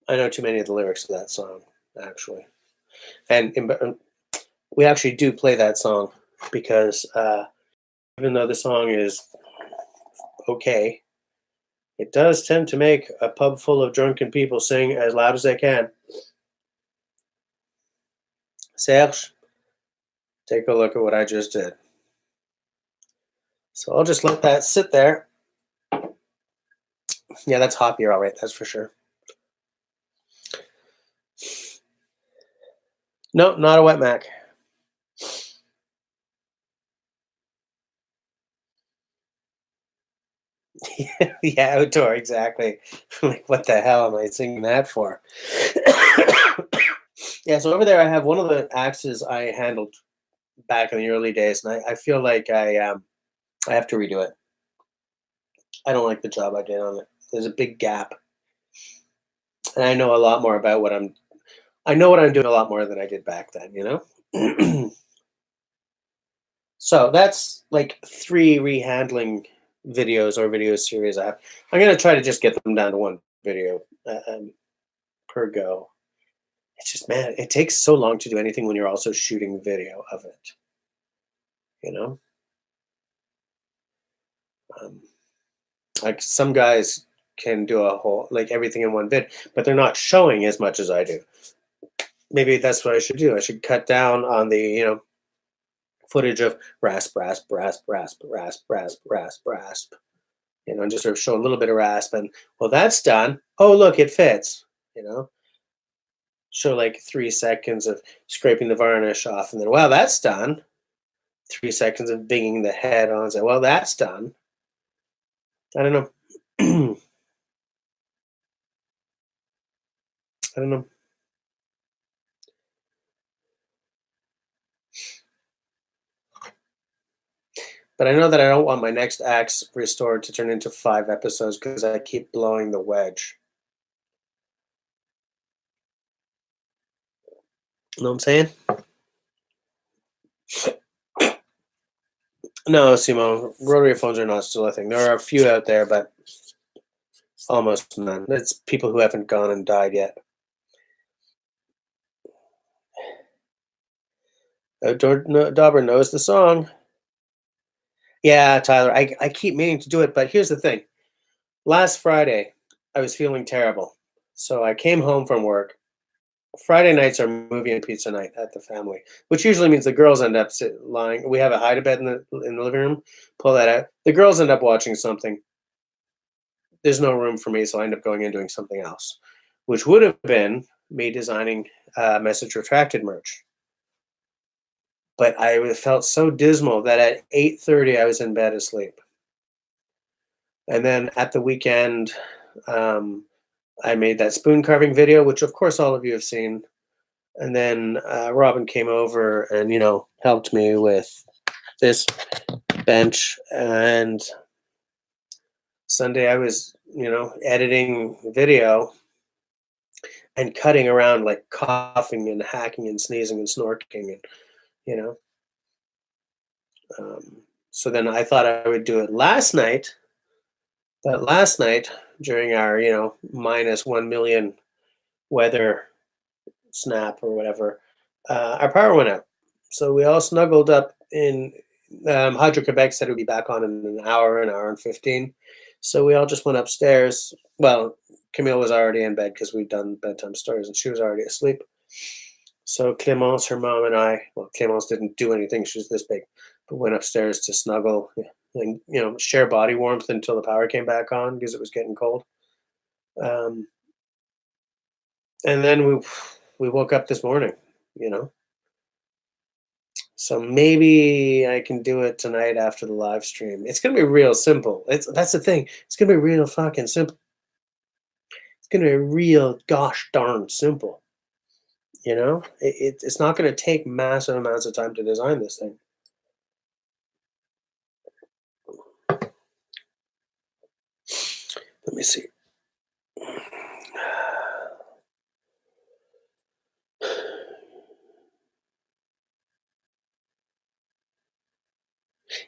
I know too many of the lyrics of that song, actually. And we actually do play that song because even though the song is okay, it does tend to make a pub full of drunken people sing as loud as they can. Serge, take a look at what I just did. So I'll just let that sit there. Yeah, that's hot beer, all right, that's for sure. No, not a wet Mac. Yeah, outdoor, exactly. Like, what the hell am I singing that for? Yeah, so over there I have one of the axes I handled back in the early days, and I feel like I have to redo it. I don't like the job I did on it. There's a big gap, and I know a lot more about I know what I'm doing a lot more than I did back then. So that's like 3 rehandling videos or video series I have. I'm gonna try to just get them down to 1 video per go. It's just, man, it takes so long to do anything when you're also shooting video of it. You know, um, like some guys can do a whole like everything in 1 vid, but they're not showing as much as I do. Maybe that's what I should do. I should cut down on the footage of rasp, rasp, rasp, rasp, rasp, rasp, rasp, rasp. And just sort of show a little bit of rasp, and well, that's done. Oh, look, it fits. Show like 3 seconds of scraping the varnish off, and then well, that's done. 3 seconds of banging the head on. Say, well, that's done. I don't know. I don't know. But But I know that I don't want my next acts restored to turn into 5 episodes because I keep blowing the wedge. You know what I'm saying? No, Simone, rotary phones are not still a thing. There are a few out there, but almost none. It's people who haven't gone and died yet. Dauber knows the song. Yeah, Tyler, I keep meaning to do it, but here's the thing. Last Friday, I was feeling terrible. So I came home from work. Friday nights are movie and pizza night at the family, which usually means the girls end up lying. We have a hide-a-bed in the living room. Pull that out. The girls end up watching something. There's no room for me, so I end up going and doing something else, which would have been me designing message retracted merch. But I felt so dismal that at 8:30 I was in bed asleep. And then at the weekend, um, I made that spoon carving video, which of course all of you have seen. And then Robin came over and helped me with this bench. And Sunday I was editing video and cutting around, like coughing and hacking and sneezing and snorking and you know. So then I thought I would do it last night. But last night during our -1 million weather snap or whatever, our power went out. So we all snuggled up in. Hydro-Quebec said it would be back on in an hour and 15. So we all just went upstairs. Well, Camille was already in bed because we'd done bedtime stories and she was already asleep. So Clémence, her mom, and I, well, Clémence didn't do anything. She was this big, but went upstairs to snuggle and, share body warmth until the power came back on because it was getting cold. Um, and then we woke up this morning, you know. So maybe I can do it tonight after the live stream. It's gonna be real simple. That's the thing. It's gonna be real fucking simple. It's gonna be real gosh darn simple. It's not gonna take massive amounts of time to design this thing. Let me see.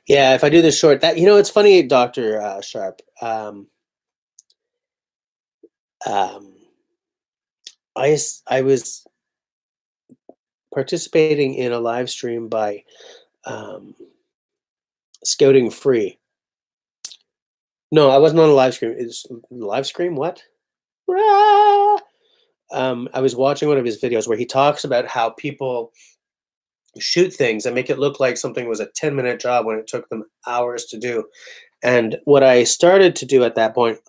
Yeah, if I do this short, it's funny, Dr. Sharp. I was participating in a live stream by Scouting Free. No, I wasn't on a live stream. Is live stream what? I was watching one of his videos where he talks about how people shoot things and make it look like something was a 10-minute job when it took them hours to do. And what I started to do at that point,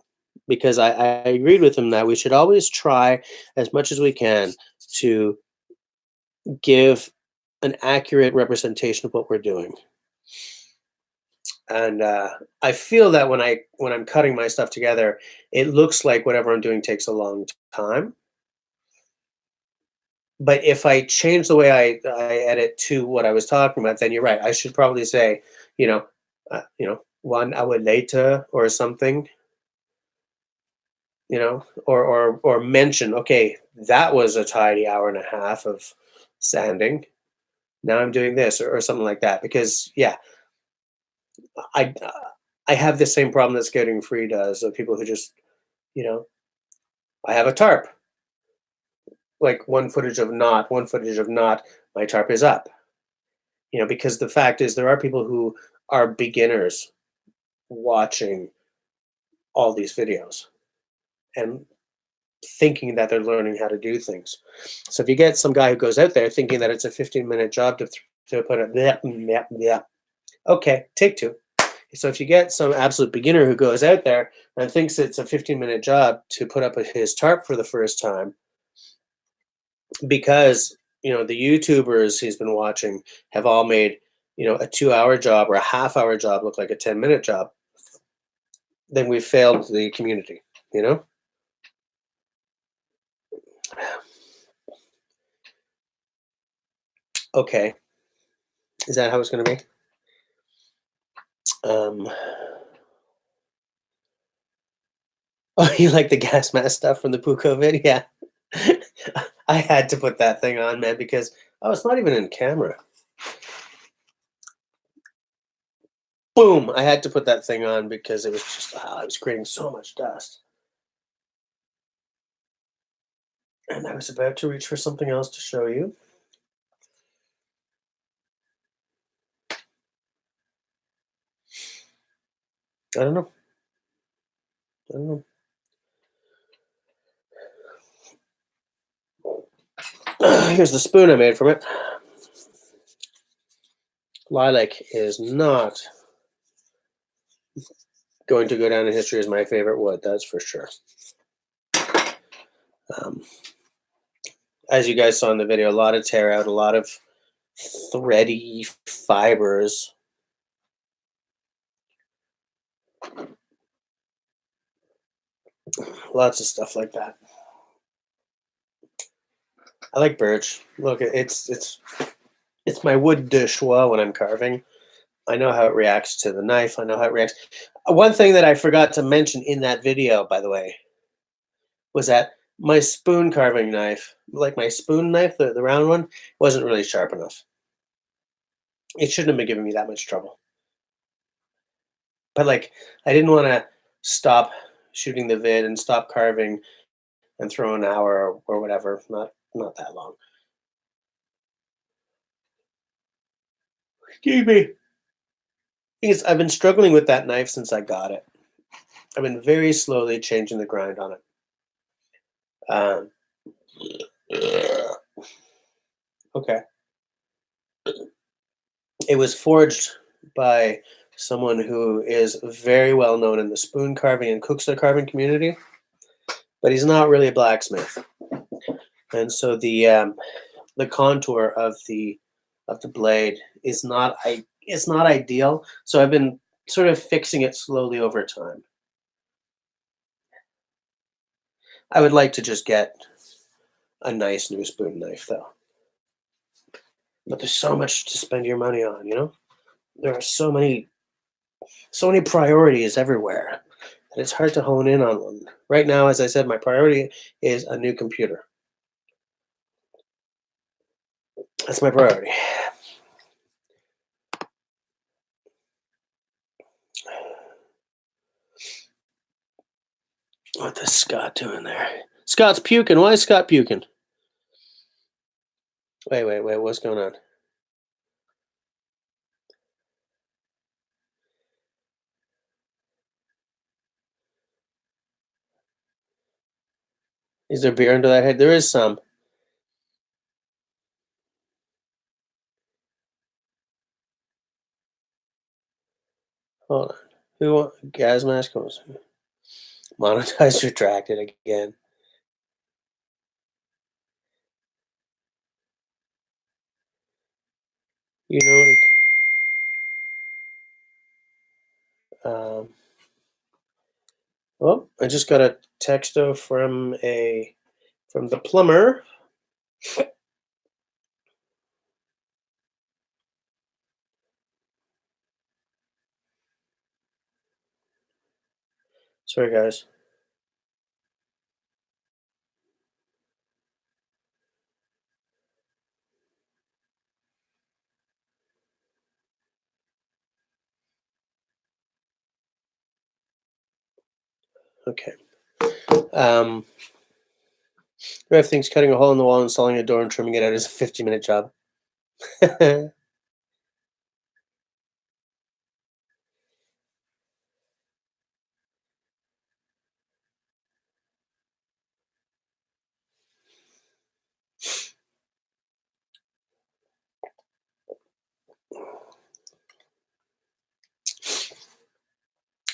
because I agreed with him that we should always try as much as we can to give an accurate representation of what we're doing. And I feel that when I'm cutting my stuff together, it looks like whatever I'm doing takes a long time. But if I change the way I edit to what I was talking about, then you're right. I should probably say, 1 hour later or something, or mention, okay, that was a tidy hour and a half of sanding. Now I'm doing this or something like that. Because yeah, I I have the same problem that Scouting Free does of people who just, I have a tarp. Like one footage of not, my tarp is up. Because the fact is there are people who are beginners watching all these videos and thinking that they're learning how to do things. So if you get some guy who goes out there thinking that it's a 15-minute job to put a yeah, okay, take two. So if you get some absolute beginner who goes out there and thinks it's a 15-minute job to put up his tarp for the first time, because the YouTubers he's been watching have all made a 2-hour job or a half-hour job look like a 10-minute job, then we've failed the community. Okay, is that how it's going to be? Um, oh, you like the gas mask stuff from the Puko vid? Yeah. I had to put that thing on, man, because it's not even in camera. Boom! I had to put that thing on because it was just it was creating so much dust. And I was about to reach for something else to show you. I don't know. I don't know. Here's the spoon I made from it. Lilac is not going to go down in history as my favorite wood, that's for sure. Um, as you guys saw in the video, a lot of tear out, a lot of thready fibers. Lots of stuff like that. I like birch. Look, it's my wood de choix when I'm carving. I know how it reacts to the knife. I know how it reacts. One thing that I forgot to mention in that video, by the way, was that my spoon carving knife, like my spoon knife, the round one, wasn't really sharp enough. It shouldn't have been giving me that much trouble. But like, I didn't want to stop shooting the vid and stop carving and throw an hour or whatever. Not that long. Excuse me. Because I've been struggling with that knife since I got it. I've been very slowly changing the grind on it. Okay. It was forged by someone who is very well known in the spoon carving and cookstook carving community, but he's not really a blacksmith. And so the contour of the blade is it's not ideal. So I've been sort of fixing it slowly over time. I would like to just get a nice new spoon knife though. But there's so much to spend your money on, you know? There are so many priorities everywhere that it's hard to hone in on one. Right now, as I said, my priority is a new computer. That's my priority. What is Scott doing there? Scott's puking. Why is Scott puking? Wait. What's going on? Is there beer under that head? There is some. Hold on. Who want gas mask? Monetized retracted again. You know, well, I just got a texto from the plumber. Sorry, guys. Okay. Rev thinks cutting a hole in the wall, installing a door, and trimming it out is a 50-minute job.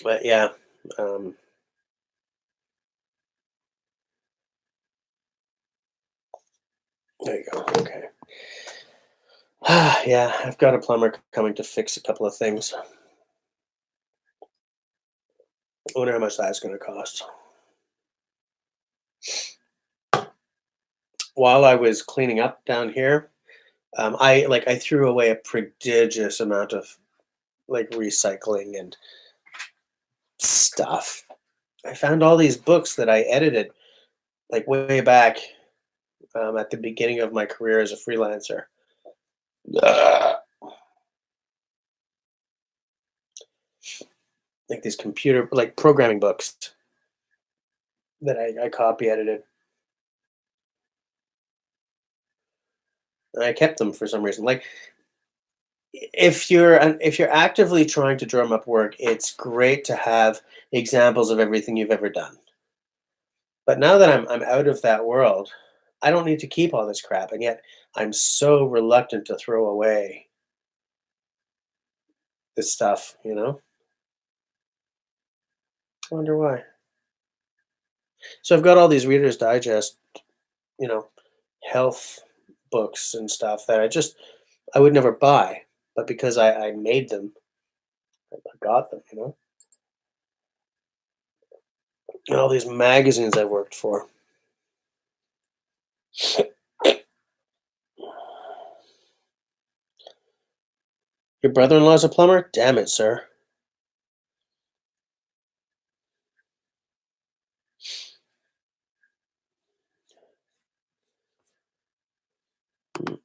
But yeah, there you go. Okay. Yeah, I've got a plumber coming to fix a couple of things. I wonder how much that's going to cost. While I was cleaning up down here, I threw away a prodigious amount of like recycling and stuff. I found all these books that I edited like way back at the beginning of my career as a freelancer. Ugh. Like these computer, like programming books that I copy edited. And I kept them for some reason. Like if you're actively trying to drum up work, it's great to have examples of everything you've ever done. But now that I'm out of that world, I don't need to keep all this crap, and yet I'm so reluctant to throw away this stuff, you know? I wonder why. So I've got all these Reader's Digest, you know, health books and stuff that I would never buy, but because I made them, I got them, you know? And all these magazines I worked for. Your brother-in-law's a plumber? Damn it, sir. But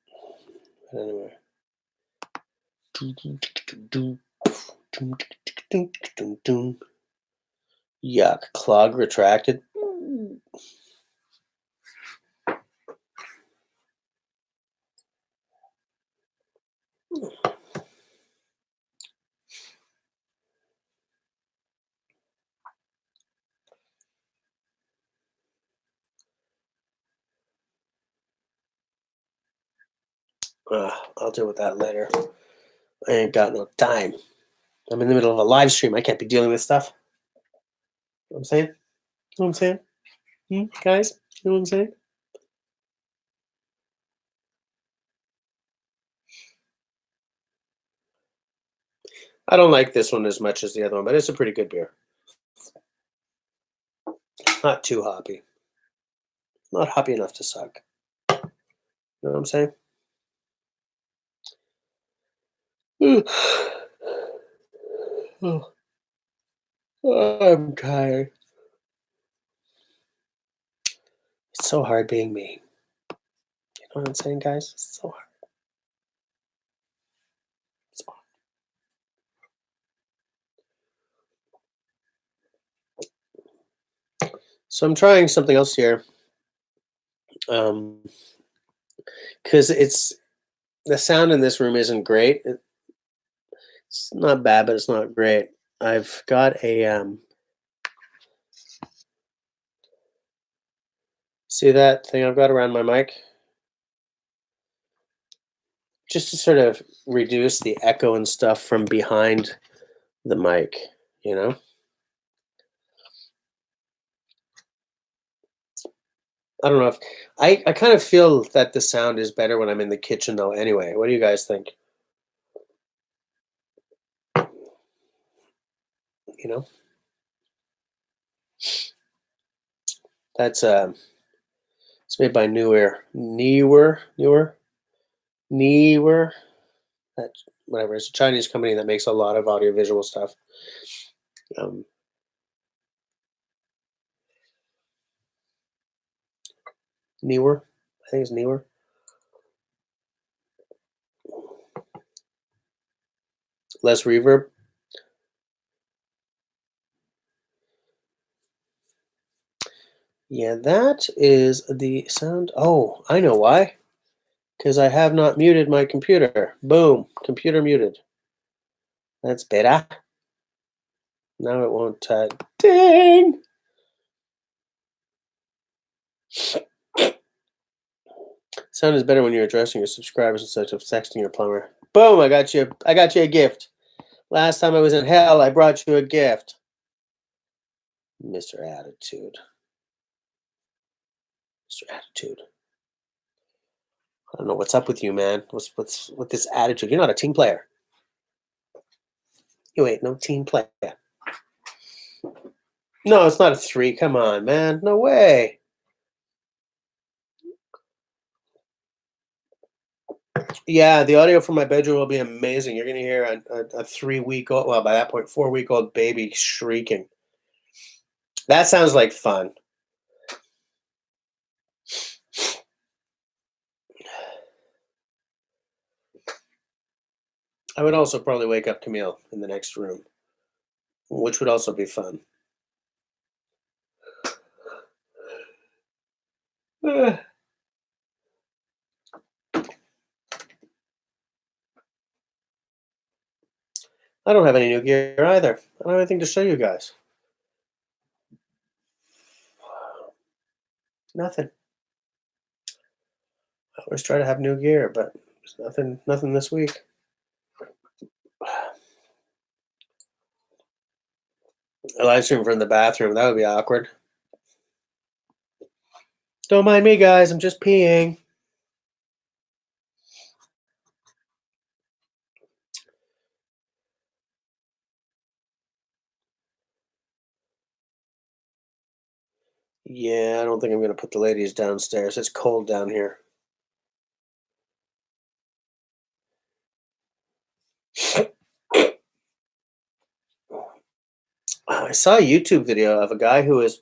anyway. Yuck. Clog retracted. I'll deal with that later. I ain't got no time. I'm in the middle of a live stream. I can't be dealing with stuff. You know what I'm saying? You know what I'm saying? Guys? You know what I'm saying? I don't like this one as much as the other one, but it's a pretty good beer. Not too hoppy. Not hoppy enough to suck. You know what I'm saying? Oh, I'm tired. It's so hard being me. You know what I'm saying, guys? It's so hard. So hard. So I'm trying something else here. Because it's the sound in this room isn't great. It's not bad, but it's not great. I've got a see that thing I've got around my mic? Just to sort of reduce the echo and stuff from behind the mic, you know? I don't know if I kind of feel that the sound is better when I'm in the kitchen though anyway. What do you guys think? You know? That's it's made by Newer. That whatever. It's a Chinese company that makes a lot of audiovisual stuff. Um, Newer, I think it's Newer. Less reverb. Yeah, that is the sound. Oh, I know why. Because I have not muted my computer. Boom, computer muted. That's better. Now it won't. Ding. Sound is better when you're addressing your subscribers instead of texting your plumber. Boom! I got you. I got you a gift. Last time I was in hell, I brought you a gift, Mr. Attitude. Mr. Attitude. I don't know what's up with you, man. What's with this attitude? You're not a team player. You ain't no team player. No, it's not a 3. Come on, man. No way. Yeah, the audio from my bedroom will be amazing. You're gonna hear a 3-week-old, well, by that point, 4-week-old baby shrieking. That sounds like fun. I would also probably wake up Camille in the next room, which would also be fun. I don't have any new gear either. I don't have anything to show you guys. Nothing. I always try to have new gear, but there's nothing this week. A live stream from the bathroom, that would be awkward. Don't mind me, guys. I'm just peeing. Yeah, I don't think I'm going to put the ladies downstairs. It's cold down here. I saw a YouTube video of a guy who was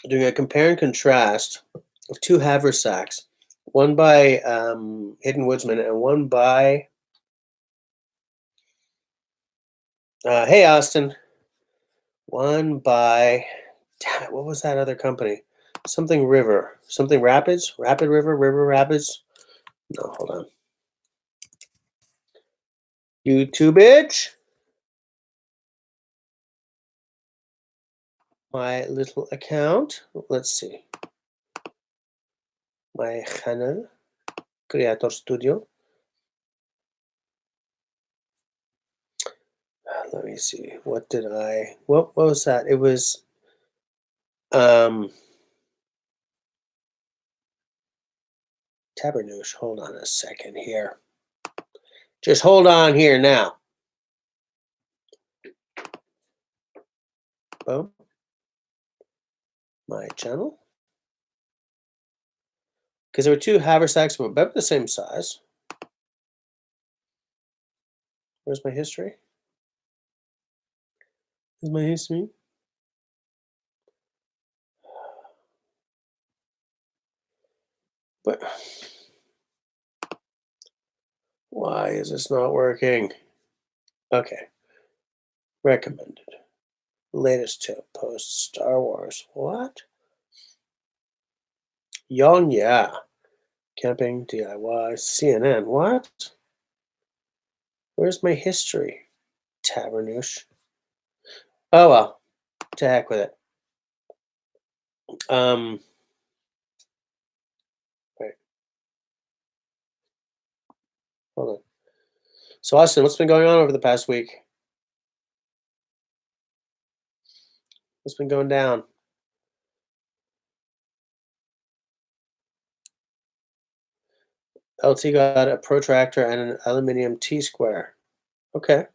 doing a compare and contrast of two haversacks, one by Hidden Woodsman and one by Hey Austin, one by, damn it, what was that other company? Something River, something Rapids, Rapid River, River Rapids. No, hold on. YouTube itch. My little account. Let's see. My channel, Creator Studio. Let me see. What was that? It was Tabernouche. Hold on a second here. Just hold on here now. Boom. My channel. Because there were two haversacks from about the same size. Where's my history? Is my history? But why is this not working? Okay. Recommended. Latest tip post Star Wars. What? Young, yeah. Camping, DIY, CNN. What? Where's my history? Tabernouche. Oh well. To heck with it. Wait. Hold on. So Austin, what's been going on over the past week? What's been going down? LT got a protractor and an aluminum T-square. Okay.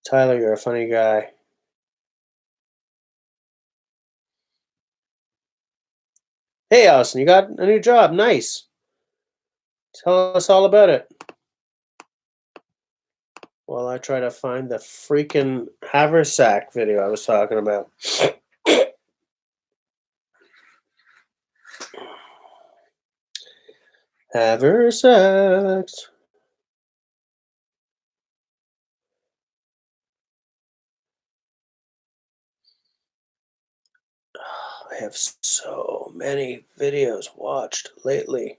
Tyler, you're a funny guy. Hey, Austin, you got a new job. Nice. Tell us all about it. While I try to find the freaking haversack video I was talking about. Haversacks. I have so many videos watched lately.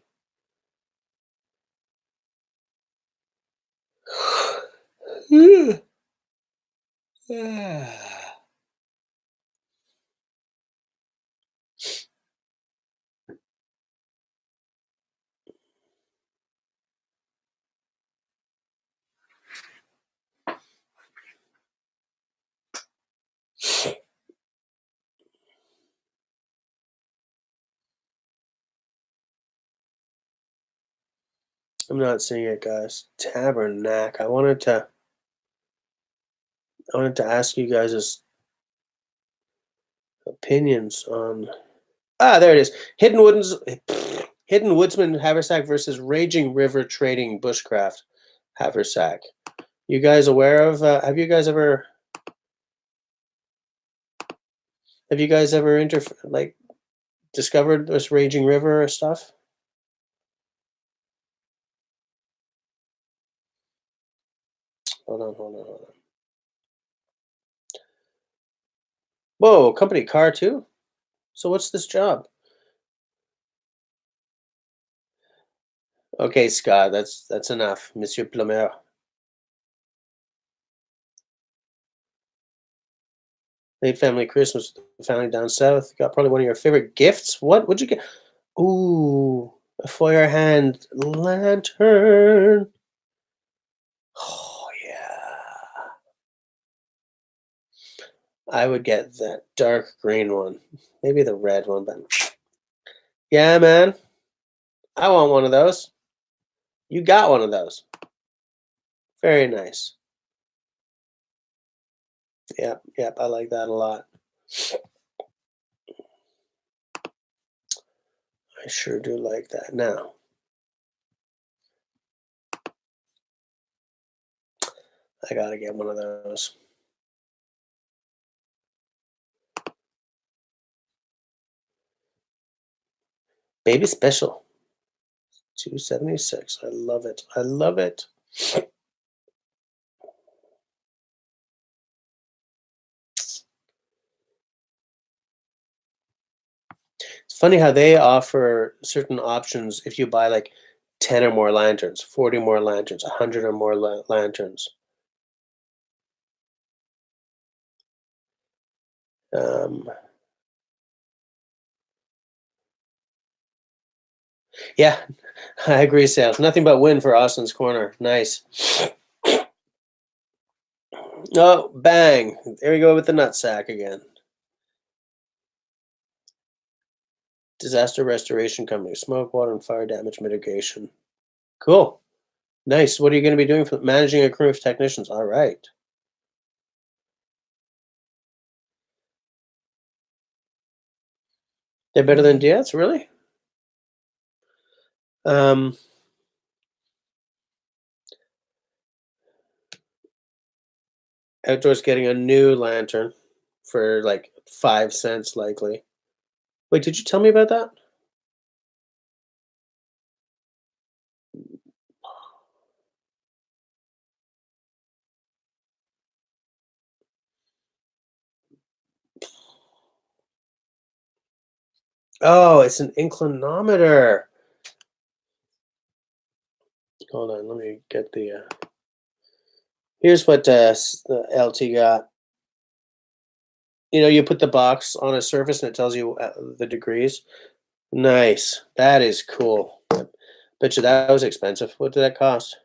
I'm not seeing it, guys. Tabernacle. I wanted to ask you guys' opinions on Ah, there it is. Hidden Woodsman Haversack versus Raging River Trading Bushcraft Haversack. You guys aware of? Have you guys ever like discovered this Raging River stuff? Hold on, hold on, hold on. Whoa, company car too? So what's this job? Okay, Scott, that's enough, Monsieur Plumeur. Late family Christmas with the family down south. Got probably one of your favorite gifts. What would you get? Ooh, a foyer hand lantern. Oh yeah. I would get that dark green one. Maybe the red one, but yeah, man. I want one of those. You got one of those. Very nice. Yep, yep, I like that a lot. I sure do like that. Now, I gotta get one of those. Baby special. 276. I love it. I love it. It's funny how they offer certain options if you buy like 10 or more lanterns, 40 more lanterns, 100 or more lanterns. Um, yeah, I agree, sales. Nothing but win for Austin's Corner. Nice. Oh, bang. There we go with the nutsack again. Disaster Restoration Company, smoke, water, and fire damage mitigation. Cool. Nice. What are you going to be doing for managing a crew of technicians? All right. They're better than Diaz, really? Um, Outdoors getting a new lantern for like 5 cents, likely. Wait, did you tell me about that? Oh, it's an inclinometer. Hold on, let me get the. Here's what the LT got. You know, you put the box on a surface and it tells you the degrees. Nice. That is cool. Bet you that was expensive. What did that cost?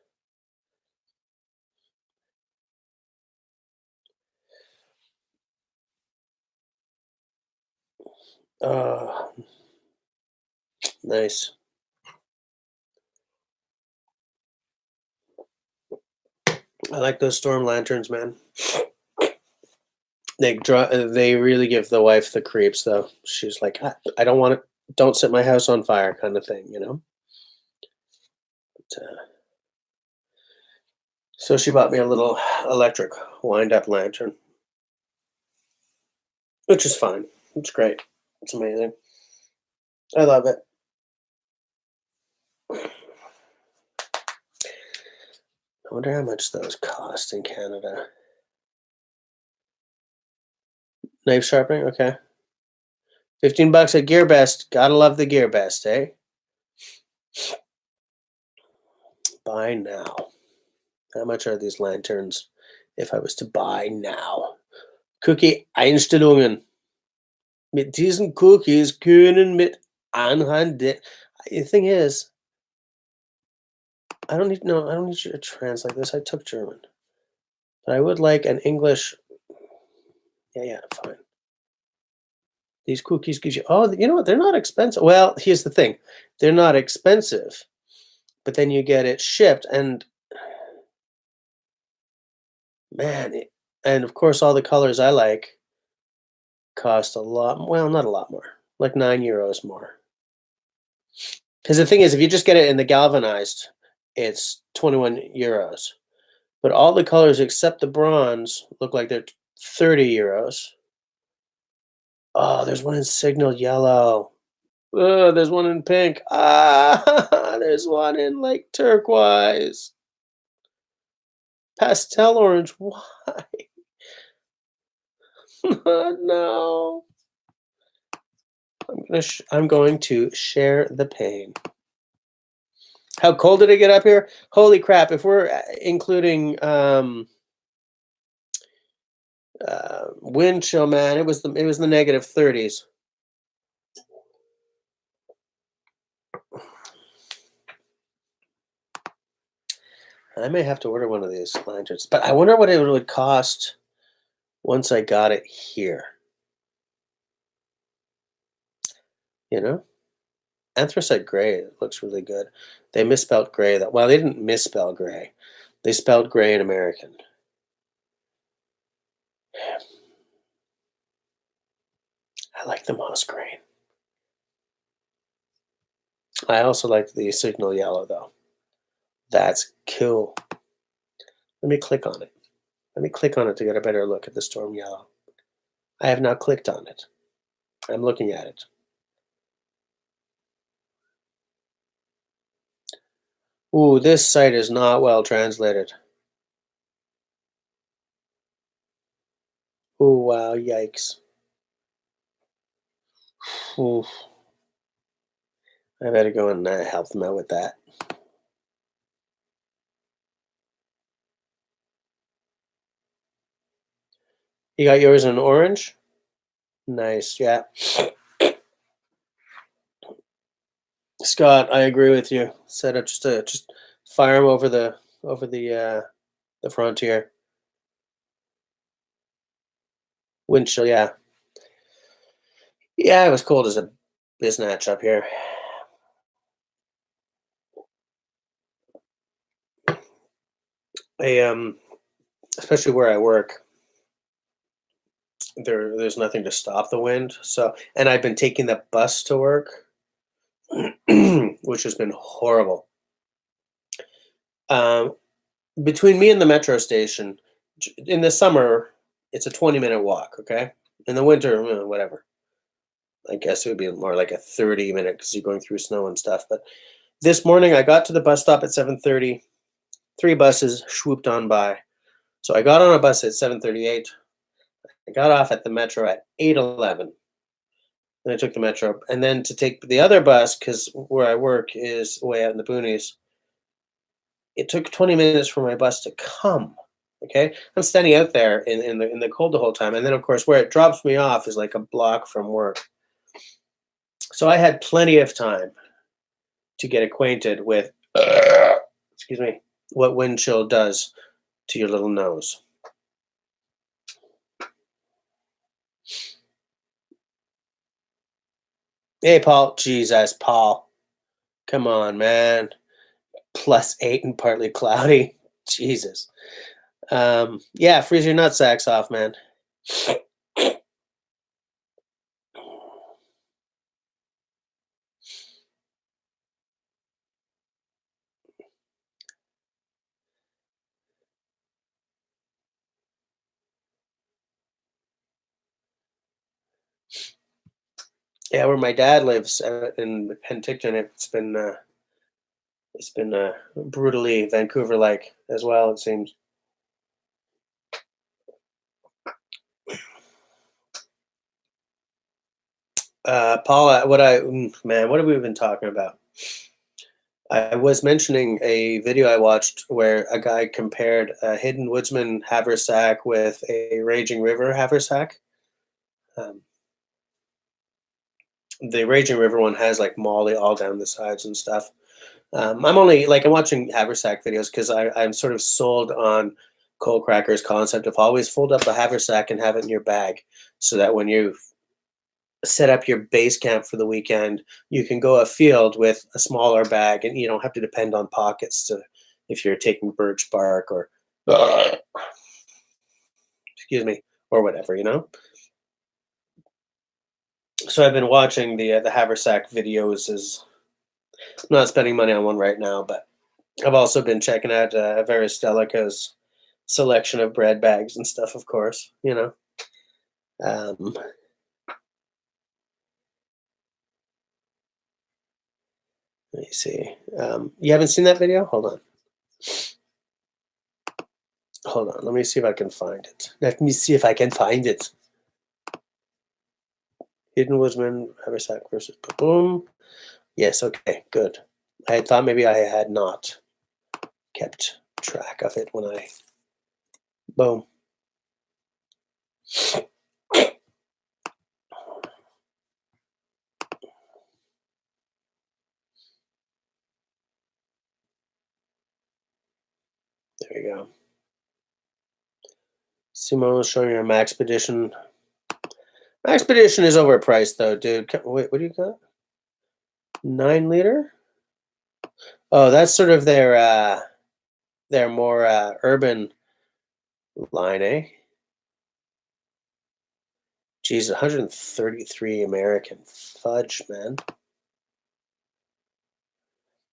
Oh, nice. I like those storm lanterns, man. They really give the wife the creeps, though. She's like, I don't want it. Don't set my house on fire, kind of thing, you know. But, so she bought me a little electric wind-up lantern, which is fine. It's great. It's amazing. I love it. I wonder how much those cost in Canada. Knife sharpening, okay. $15 at GearBest. Gotta love the GearBest, eh? Buy now. How much are these lanterns if I was to buy now? Cookie Einstellungen. Mit diesen Cookies können mit Anhand. The thing is, I don't need you to translate this. I took German, but I would like an English. Yeah, fine. These cookies gives you. Oh, you know what? They're not expensive. Well, here's the thing: they're not expensive, but then you get it shipped, and man, and of course, all the colors I like cost a lot. Well, not a lot more, like €9 more. Because the thing is, if you just get it in the galvanized, it's €21. But all the colors except the bronze look like they're €30. Oh, there's one in signal yellow. There's one in pink. Ah, there's one in like turquoise. Pastel orange. Why? No. I'm going to share the pain. How cold did it get up here? Holy crap! If we're including wind chill, man, it was the -30s. I may have to order one of these lanterns, but I wonder what it would cost once I got it here. You know, anthracite gray looks really good. They misspelled gray. Well, they didn't misspell gray. They spelled gray in American. I like the moss green. I also like the signal yellow, though. That's cool. Let me click on it. Let me click on it to get a better look at the storm yellow. I have now clicked on it. I'm looking at it. Ooh, this site is not well translated. Ooh, wow, yikes. Ooh. I better go and help them out with that. You got yours in orange? Nice, yeah. Scott, I agree with you. Set up just fire them over the frontier. Wind chill, yeah. Yeah, it was cold as a biznatch up here. I especially where I work, there's nothing to stop the wind. So, and I've been taking the bus to work, which has been horrible. Um, Between me and the metro station, in the summer, it's a 20-minute walk. Okay, in the winter, whatever. I guess it would be more like a 30-minute because you're going through snow and stuff. But this morning, I got to the bus stop at 7:30. 3 buses swooped on by. So I got on a bus at 7:38. I got off at the metro at 8:11. Then I took the metro, and then to take the other bus because where I work is way out in the boonies. It took 20 minutes for my bus to come. Okay, I'm standing out there in the cold the whole time, and then of course where it drops me off is like a block from work. So I had plenty of time to get acquainted with, excuse me, what wind chill does to your little nose. Hey, Paul. Jesus, Paul. Come on, man. +8 and partly cloudy. Jesus. Yeah, freeze your nutsacks off, man. Yeah, where my dad lives in Penticton, it's been brutally Vancouver-like as well. It seems. Paula, what have we been talking about? I was mentioning a video I watched where a guy compared a hidden woodsman haversack with a raging river haversack. Um, the raging river one has like molly all down the sides and stuff. I'm watching haversack videos because I'm sort of sold on Cole Cracker's concept of always fold up a haversack and have it in your bag, so that when you set up your base camp for the weekend, you can go afield with a smaller bag, and you don't have to depend on pockets to if you're taking birch bark or excuse me or whatever. So I've been watching the haversack videos. I'm not spending money on one right now, but I've also been checking out Varistelica's selection of bread bags and stuff. Of course, you know. Um, Let me see. You haven't seen that video? Hold on. Hold on. Let me see if I can find it. Let me see if I can find it. Hidden Woodsman, Haversack versus Boom. Yes, okay, good. I thought maybe I had not kept track of it when I... Boom. There you go. Simone was showing you a Maxpedition. Maxpedition is overpriced though, dude. Wait, what do you got? 9 liter? Oh, that's sort of their more urban line, eh? Geez, 133 American. Fudge, man.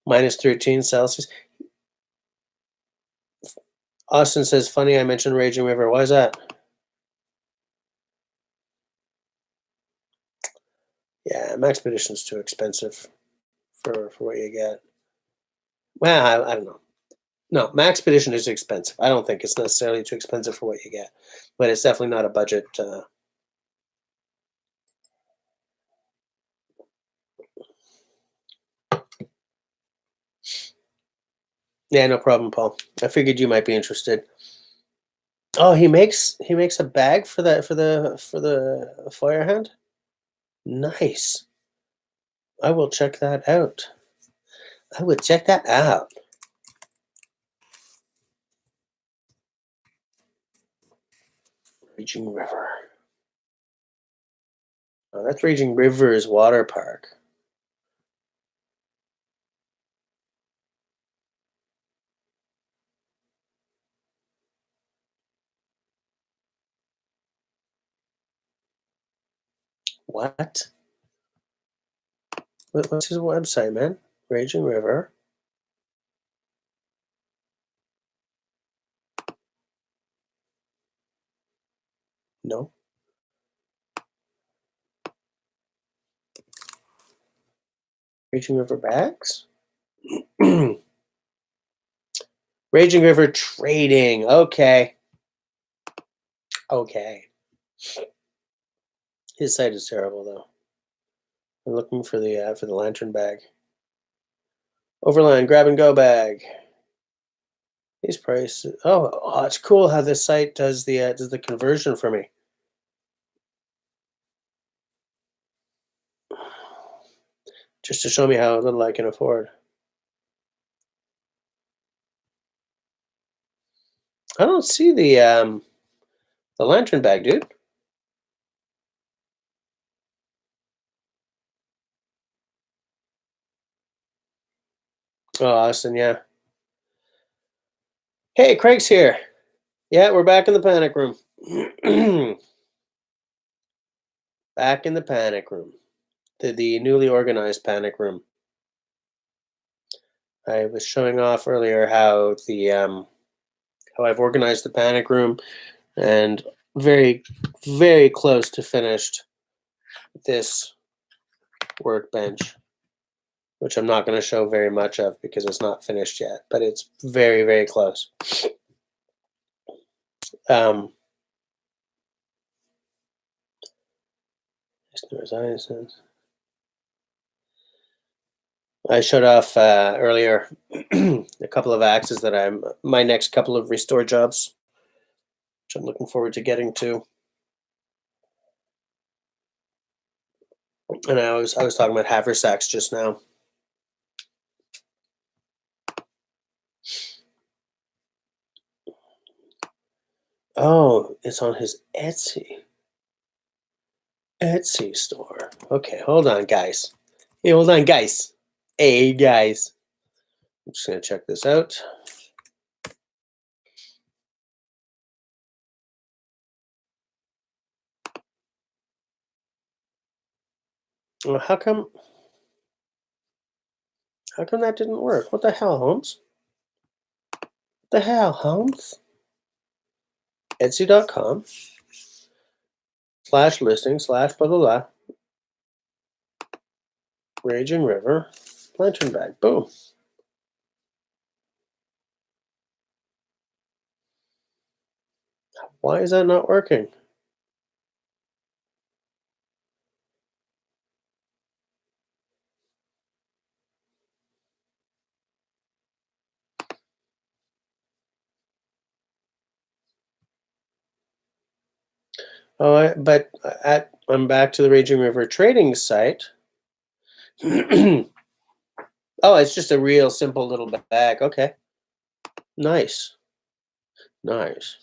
Minus 13 Celsius. Austin says, funny I mentioned Raging River. Why is that? Yeah, Maxpedition's too expensive for what you get. Well, I don't know. No, Maxpedition is expensive. I don't think it's necessarily too expensive for what you get, but it's definitely not a budget. Yeah, no problem, Paul. I figured you might be interested. Oh, he makes a bag for the fire hand. Nice. I will check that out. I would check that out. Raging River. Oh, that's Raging River's water park. What? What's his website, man? Raging River. No. Raging River bags? Raging River Trading. Okay. Okay. His site is terrible though. I'm looking for the lantern bag. Overland grab and go bag. These prices. Oh, it's cool how this site does the conversion for me. Just to show me how little I can afford. I don't see the lantern bag, dude. Oh, Austin, yeah. Hey, Craig's here. Yeah, we're back in the panic room. Back in the panic room. The newly organized panic room. I was showing off earlier how how I've organized the panic room, and very, very close to finished this workbench, which I'm not going to show very much of because it's not finished yet, but it's very, very close. I showed off earlier a couple of axes that my next couple of restore jobs, which I'm looking forward to getting to. And I was talking about haversacks just now. Oh, it's on his Etsy store. Okay, hold on, guys. Hey, hold on, guys. Hey, guys. I'm just gonna check this out. Well, how come that didn't work? What the hell, Holmes? What the hell, Holmes? Etsy.com/listing/blah blah blah. Raging River lantern bag. Boom. Why is that not working? Oh, I'm back to the Raging River trading site. Oh, it's just a real simple little bag. Okay. Nice. Nice.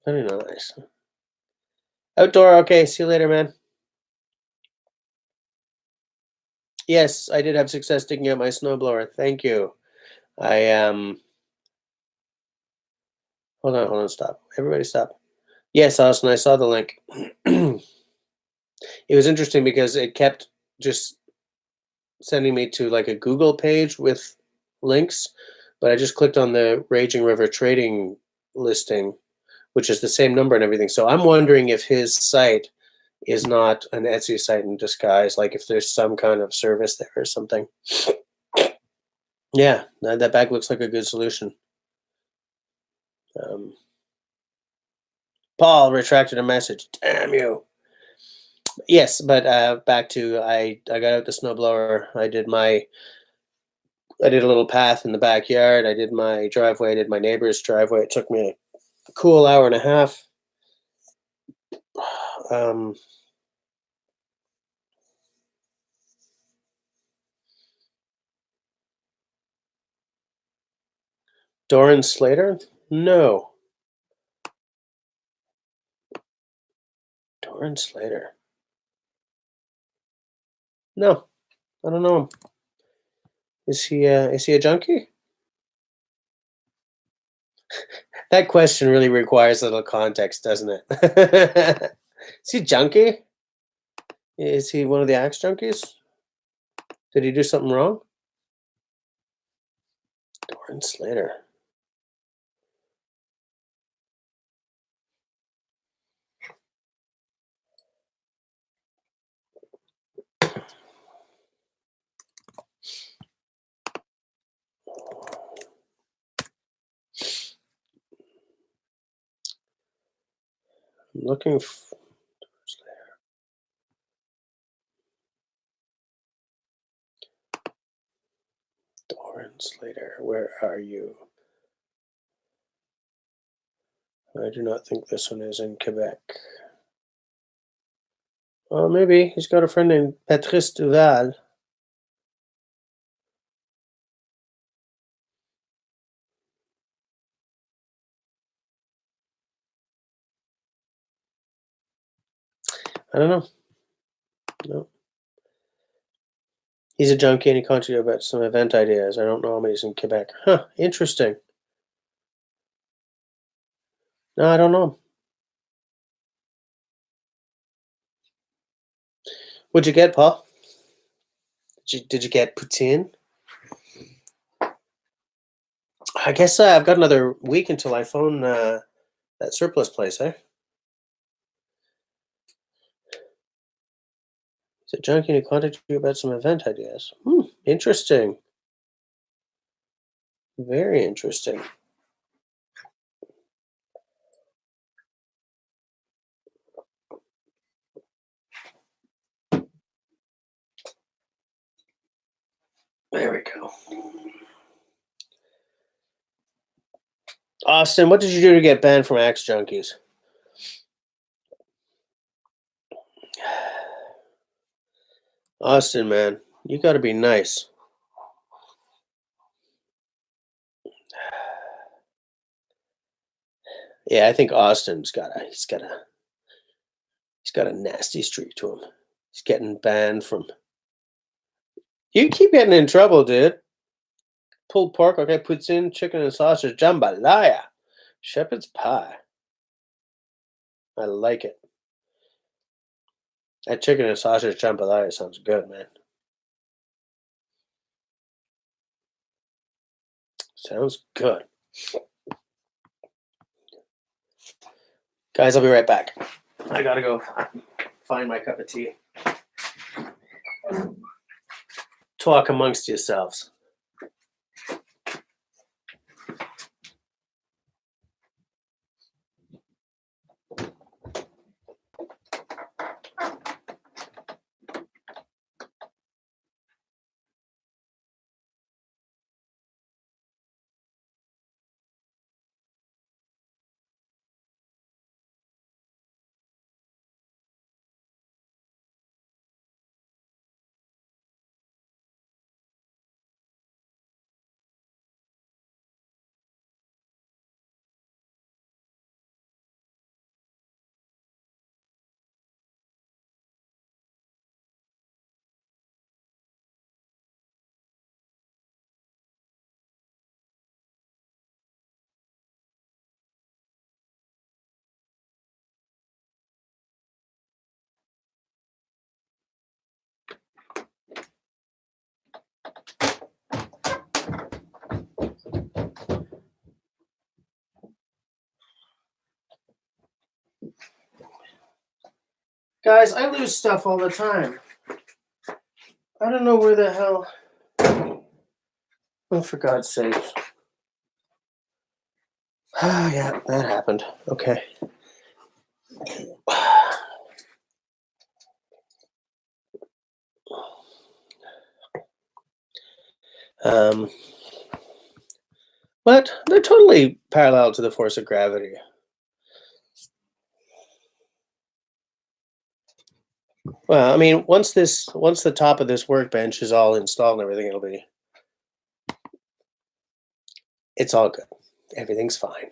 Very nice. Outdoor. Okay. See you later, man. Yes, I did have success digging out my snowblower. Thank you. I hold on, stop. Everybody stop. Yes, Austin, I saw the link. It was interesting because it kept just sending me to like a Google page with links, but I just clicked on the Raging River trading listing, which is the same number and everything. So I'm wondering if his site is not an Etsy site in disguise, like if there's some kind of service there or something. Yeah, that bag looks like a good solution. Paul retracted a message. Damn you. Yes, but back to I got out the snowblower. I did a little path in the backyard. I did my driveway. I did my neighbor's driveway. It took me a cool hour and a half. Um, Doran Slater? No. Doran Slater. No, I don't know him. Is he a junkie? That question really requires a little context, doesn't it? Is he a junkie? Is he one of the axe junkies? Did he do something wrong? Doran Slater. I'm looking for Doran Slater. Where are you? I do not think this one is in Quebec. Oh, maybe he's got a friend named Patrice Duval. I don't know. No. He's a junkie and he contributed about some event ideas. I don't know how many he's in Quebec. Huh, interesting. No, I don't know. What'd you get, Paul? Did you get poutine? I guess I've got another week until I phone that surplus place, eh? He's a junkie and he contacted you about some event ideas. Interesting. Very interesting. There we go. Austin, what did you do to get banned from Axe Junkies? Austin, man, you got to be nice. Yeah, I think Austin's got a nasty streak to him. He's getting banned from. You keep getting in trouble, dude. Pulled pork, okay, puts in chicken and sausage, jambalaya, shepherd's pie. I like it. That chicken and sausage jambalaya sounds good, man. Sounds good. Guys, I'll be right back. I gotta go find my cup of tea. Talk amongst yourselves. Guys, I lose stuff all the time. I don't know where the hell. Oh, for God's sake. Ah, yeah, that happened. Okay. But they're totally parallel to the force of gravity. Well, I mean, once the top of this workbench is all installed and everything, it's all good. Everything's fine.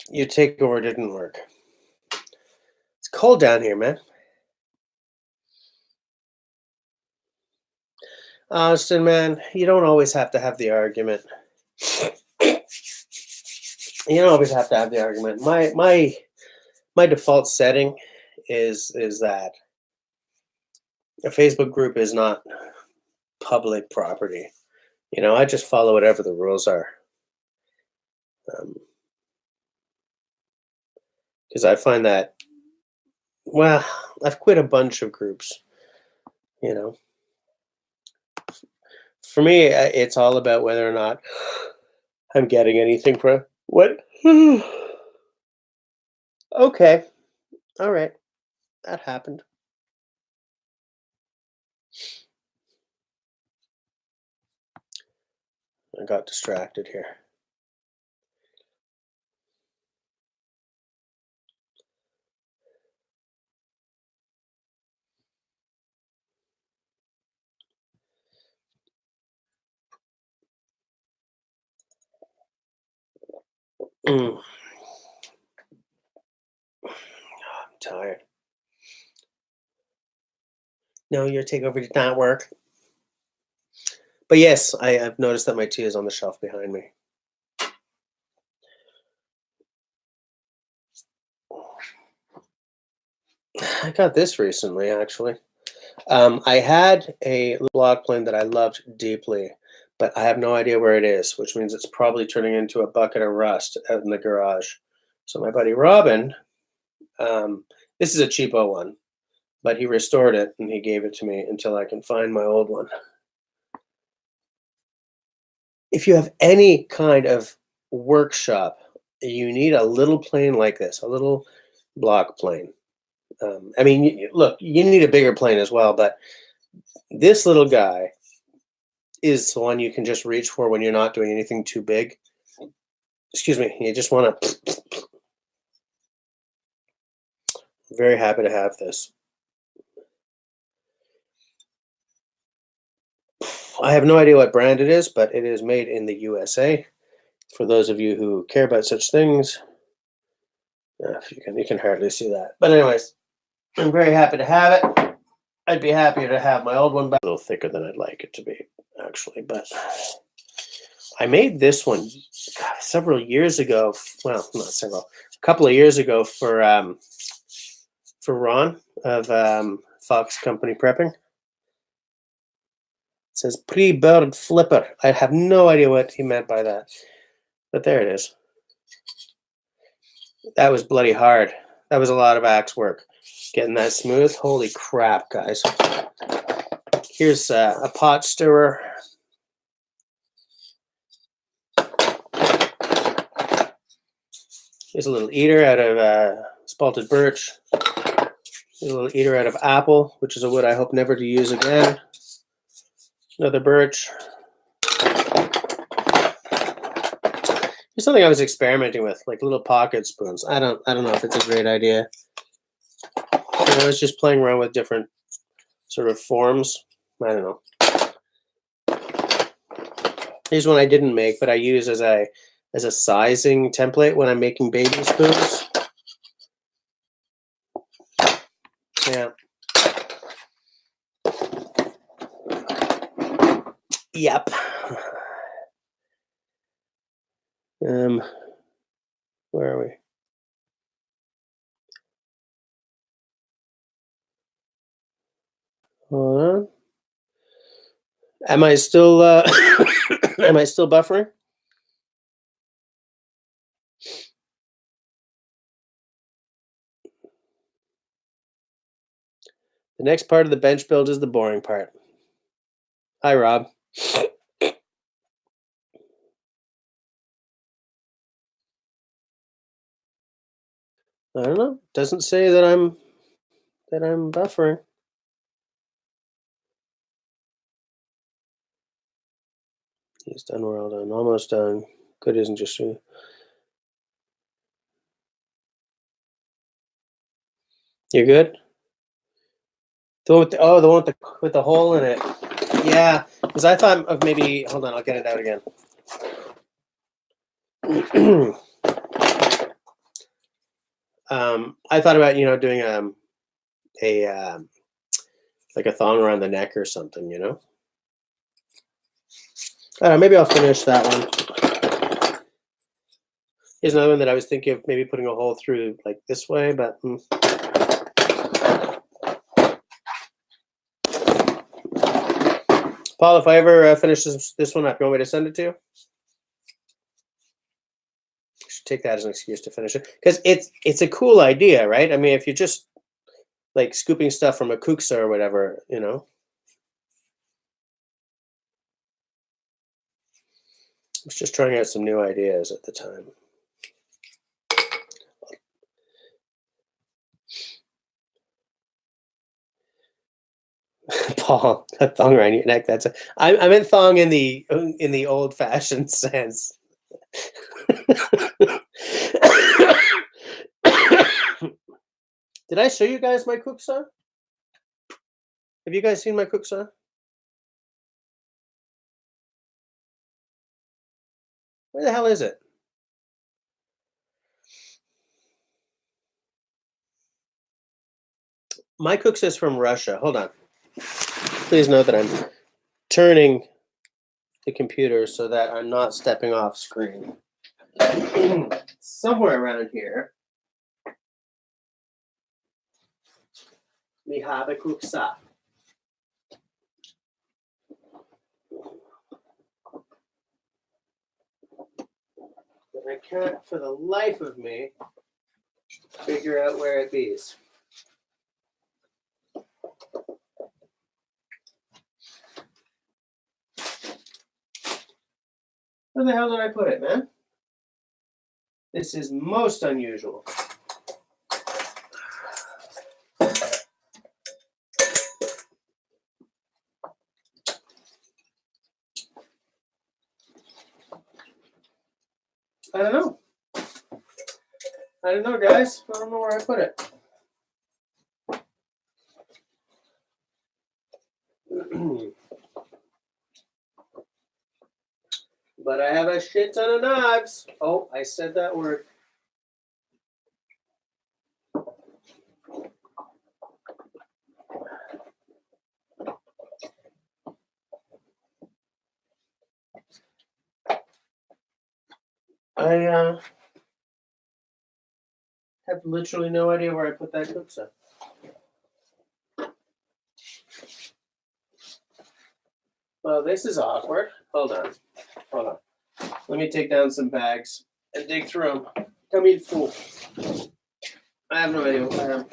Your takeover didn't work. It's cold down here, man. Austin, man, you don't always have to have the argument. You don't always have to have the argument. My default setting is that a Facebook group is not public property. I just follow whatever the rules are. Because I find that, well, I've quit a bunch of groups. For me, it's all about whether or not I'm getting anything for what. Okay, all right, that happened. I got distracted here. I'm tired. No, your takeover did not work. But yes, I've noticed that my tea is on the shelf behind me. I got this recently, actually. I had a block plane that I loved deeply, but I have no idea where it is, which means it's probably turning into a bucket of rust out in the garage. So my buddy Robin, this is a cheapo one, but he restored it and he gave it to me until I can find my old one. If you have any kind of workshop, you need a little plane like this, a little block plane. I mean, look, you need a bigger plane as well, but this little guy is the one you can just reach for when you're not doing anything too big. Excuse me, you just want to. Very happy to have this. I have no idea what brand it is, but it is made in the USA. For those of you who care about such things, you can hardly see that. But anyways, I'm very happy to have it. I'd be happy to have my old one back. A little thicker than I'd like it to be, actually. But I made this one several years ago. Well, not several, a couple of years ago for Ron of Fox Company Prepping. It says pre-bird flipper. I have no idea what he meant by that, but there it is. That was bloody hard. That was a lot of axe work getting that smooth. Holy crap, guys. Here's a pot stirrer. Here's a little eater out of spalted birch. Here's a little eater out of apple, which is a wood I hope never to use again. Another birch. Here's something I was experimenting with, like little pocket spoons. I don't know if it's a great idea. I was just playing around with different sort of forms. I don't know. Here's one I didn't make, but I use as a sizing template when I'm making baby spoons. Yeah. Yep. Where are we? Hold on. Am I still am I still buffering? The next part of the bench build is the boring part. Hi, Rob. I don't know. Doesn't say that I'm buffering. He's done, we're all done. Almost done. Good isn't just you. You're good? The one with the one with the hole in it. Yeah, because I thought of maybe. Hold on, I'll get it out again. I thought about doing like a thong around the neck or something. I don't know, maybe I'll finish that one. Here's another one that I was thinking of maybe putting a hole through like this way, but. Paul, if I ever finish this one up, you want me to send it to you? I should take that as an excuse to finish it, because it's a cool idea, right? I mean, if you're just like scooping stuff from a kuksa or whatever, I was just trying out some new ideas at the time. Paul, a thong around your neck. I meant thong in the old-fashioned sense. Did I show you guys my kuksa? Have you guys seen my kuksa? Where the hell is it? My kuksa is from Russia. Hold on. Please note that I'm turning the computer so that I'm not stepping off screen. Somewhere around here, we have a kuksa. But I can't, for the life of me, figure out where it is. Where the hell did I put it, man? This is most unusual. I don't know. I don't know, guys. I don't know where I put it. But I have a shit ton of knives. Oh, I said that word. I have literally no idea where I put that cooksa. Well, this is awkward. Hold on. Let me take down some bags and dig through them. Come eat fool. I have no idea what I am.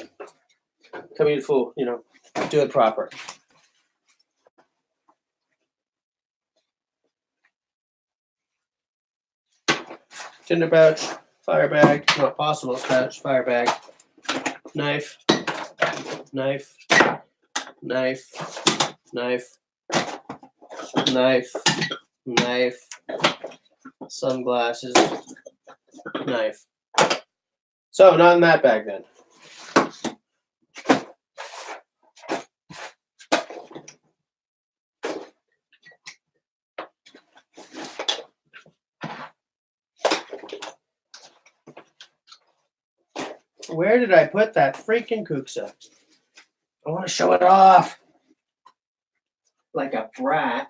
Come eat fool. You know, do it proper. Tinder pouch, fire bag, not possible pouch, fire bag, knife, knife, knife, knife, knife, knife, sunglasses, knife. So not in that bag then. Where did I put that freaking cooksa? I want to show it off like a brat.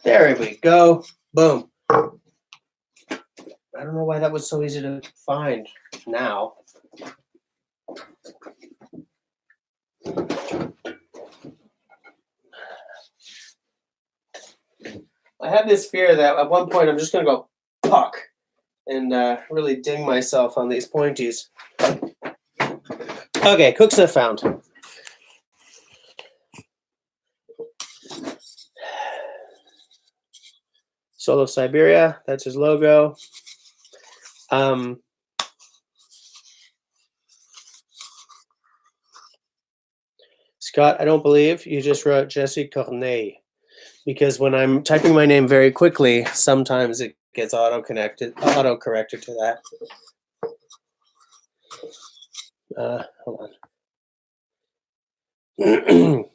There we go. Boom. I don't know why that was so easy to find now. I have this fear that at one point I'm just going to go puck and really ding myself on these pointies. Okay, cooksa found. Soul of Siberia, that's his logo. Scott, I don't believe you just wrote Jesse Cornet, because when I'm typing my name very quickly, sometimes it gets auto-corrected to that. Hold on.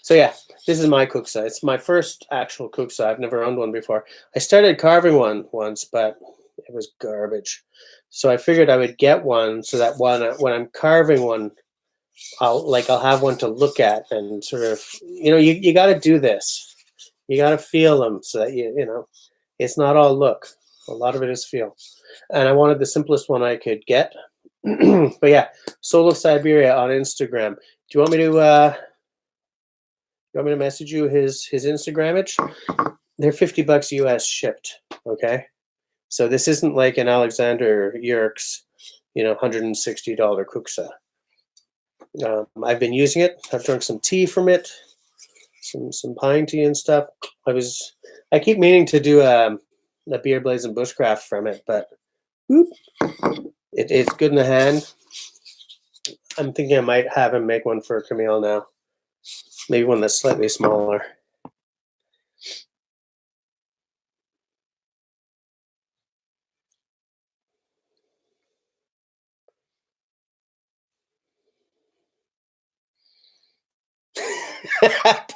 So yeah, this is my cooksa. It's my first actual cooksa. I've never owned one before. I started carving one once, but it was garbage. So I figured I would get one so that when I'm carving one, I'll have one to look at and sort of, you got to do this. You got to feel them so that you know, it's not all look. A lot of it is feel. And I wanted the simplest one I could get. But yeah, Soul of Siberia on Instagram. Do you want me to message you his Instagram image? They're $50 US shipped. Okay, so this isn't like an Alexander Yerkes, $160 cooksa. I've been using it. I've drunk some tea from it, some pine tea and stuff. I keep meaning to do a beer blazing bushcraft from it, but it's good in the hand. I'm thinking I might have him make one for Camille now. Maybe one that's slightly smaller.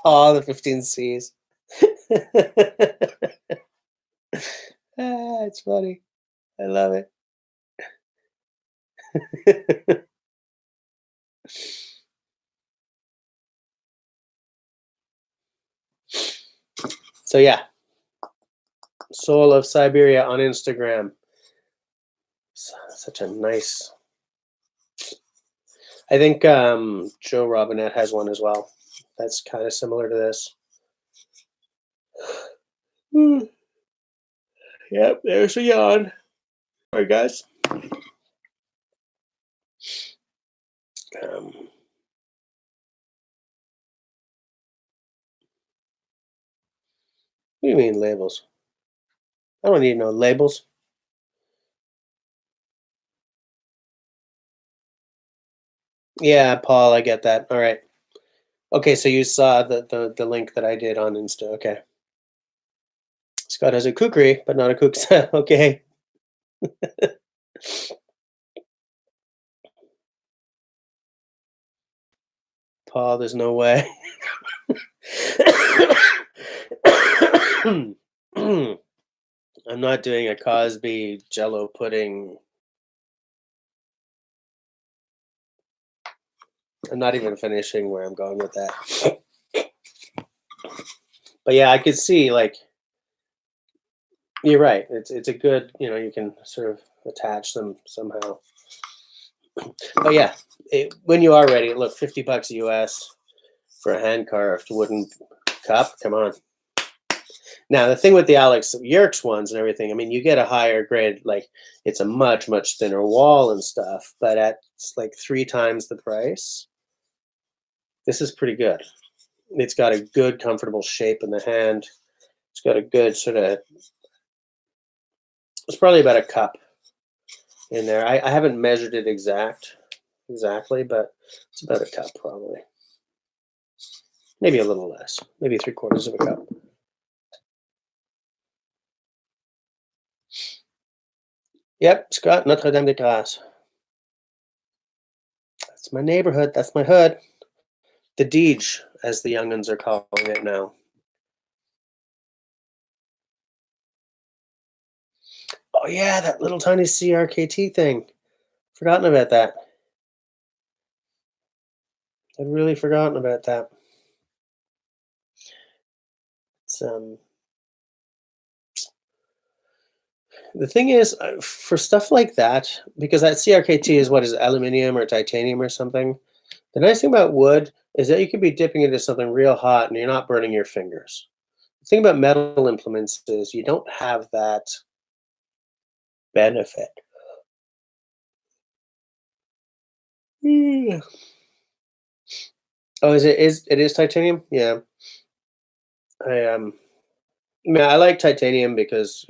Paul, the 15 C's. It's funny. I love it. So yeah, Soul of Siberia on Instagram. Such a nice. I think Joe Robinette has one as well. That's kind of similar to this. Yep, there's a yawn. All right, guys. What do you mean labels? I don't need no labels. Yeah, Paul, I get that. All right. Okay, so you saw the link that I did on Insta. Okay. Scott has a kukri, but not a kuksa. Okay. Paul, there's no way. I'm not doing a Cosby Jello pudding. I'm not even finishing where I'm going with that. But yeah, I could see like you're right. It's a good, you can sort of attach them somehow. But yeah, when you are ready, look, $50 US for a hand carved wooden cup. Come on. Now the thing with the Alex Yerkes ones and everything, I mean, you get a higher grade, like it's a much thinner wall and stuff, but at like 3 times the price, this is pretty good. It's got a good, comfortable shape in the hand. It's got a good sort of. It's probably about a cup in there. I haven't measured it exactly, but it's about a cup probably. Maybe a little less. Maybe 3/4 of a cup. Yep, Scott, Notre Dame de Grace. That's my neighborhood. That's my hood. The Deej, as the young'uns are calling it now. Oh yeah, that little tiny CRKT thing. Forgotten about that. I'd really forgotten about that. It's the thing is for stuff like that, because that CRKT is what is it, aluminum or titanium or something. The nice thing about wood is that you could be dipping into something real hot and you're not burning your fingers. The thing about metal implements is you don't have that benefit. Mm. Oh, it is titanium? Yeah. I like titanium because,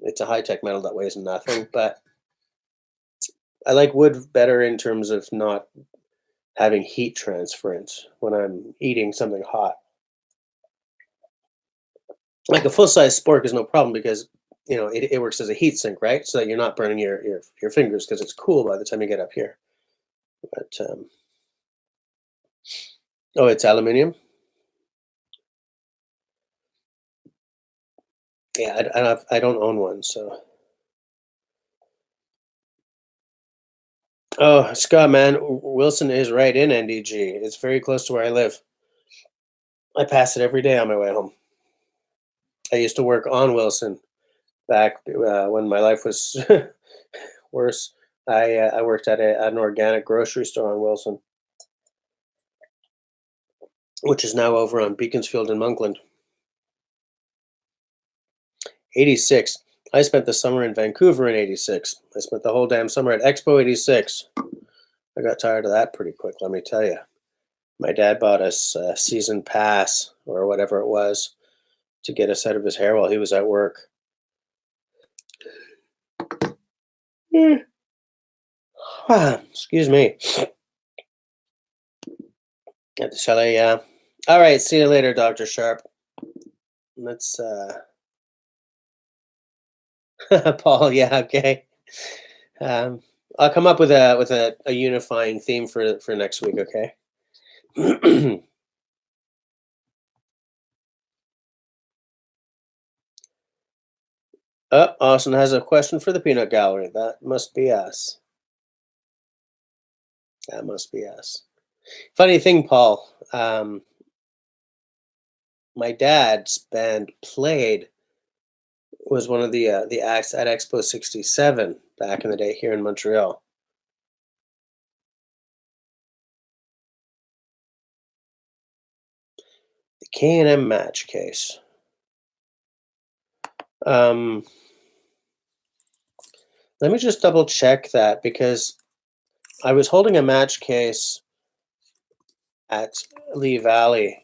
it's a high-tech metal that weighs nothing, but I like wood better in terms of not having heat transference when I'm eating something hot. Like a full-size spork is no problem because, it works as a heat sink, right? So that you're not burning your fingers because it's cool by the time you get up here. But oh, it's aluminum. Yeah, I don't own one, so. Oh, Scott, man, Wilson is right in NDG. It's very close to where I live. I pass it every day on my way home. I used to work on Wilson back when my life was worse. I worked at an organic grocery store on Wilson, which is now over on Beaconsfield in Monkland. 86. I spent the summer in Vancouver in 86. I spent the whole damn summer at Expo 86. I got tired of that pretty quick, let me tell you. My dad bought us a season pass or whatever it was to get us out of his hair while he was at work. Hmm. Excuse me. At the chalet, yeah. All right, see you later, Dr. Sharp. Let's Paul, yeah, okay. Um I'll come up with a unifying theme for next week, okay? Austin has a question for the peanut gallery. That must be us. That must be us. Funny thing, Paul. My dad's band played was one of the acts at Expo 67 back in the day here in Montreal. The K&M match case. Um, Let me just double check that because I was holding a match case at Lee Valley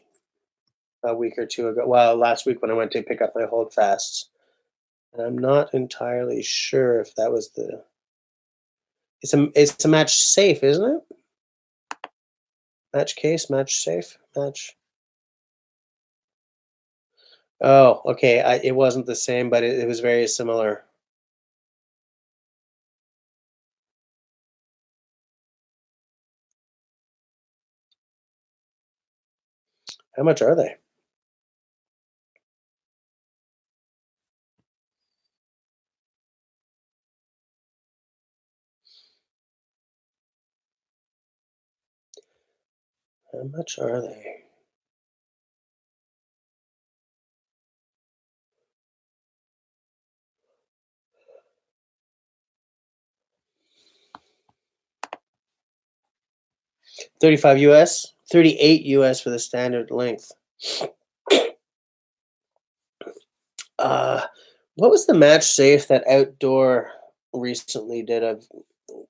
a week or two ago. Well, last week when I went to pick up my holdfasts, and I'm not entirely sure if that was It's a match safe, isn't it? Match case, match safe, match. Oh, okay. It wasn't the same, but it was very similar. How much are they? How much are they? $35 US, 38 US for the standard length. Uh, what was the match safe that Outdoor recently did a,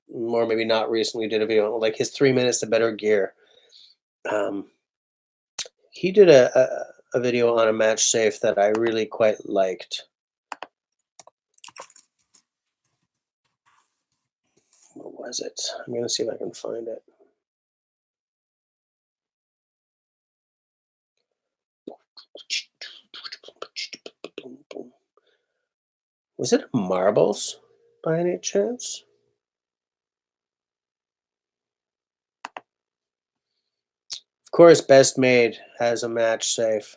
or maybe not recently did a video, like his 3 minutes to better gear. Um, he did a video on a match safe that I really quite liked. What was it? I'm gonna see if I can find it. Was it marbles by any chance? Of course, Best Made has a match safe.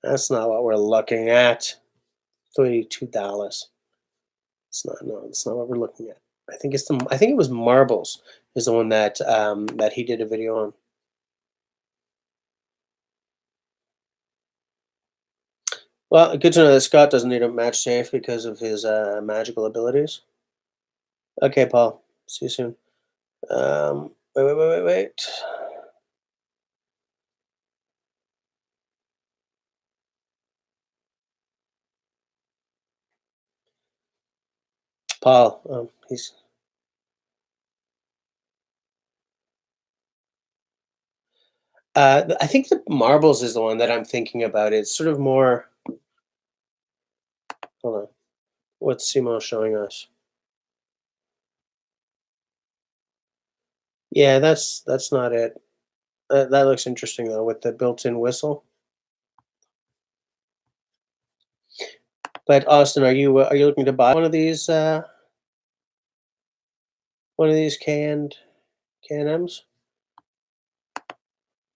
That's not what we're looking at. $32. It's not. No, it's not what we're looking at. I think it was marbles is the one that that he did a video on. Well, good to know that Scott doesn't need a match safe because of his magical abilities. Okay, Paul. See you soon. Wait. Paul, he's. I think the marbles is the one that I'm thinking about. It's sort of more. Hold on. What's Simo showing us? Yeah, that's not it. That looks interesting though, with the built-in whistle. But Austin, are you looking to buy one of these canned Can-Ms,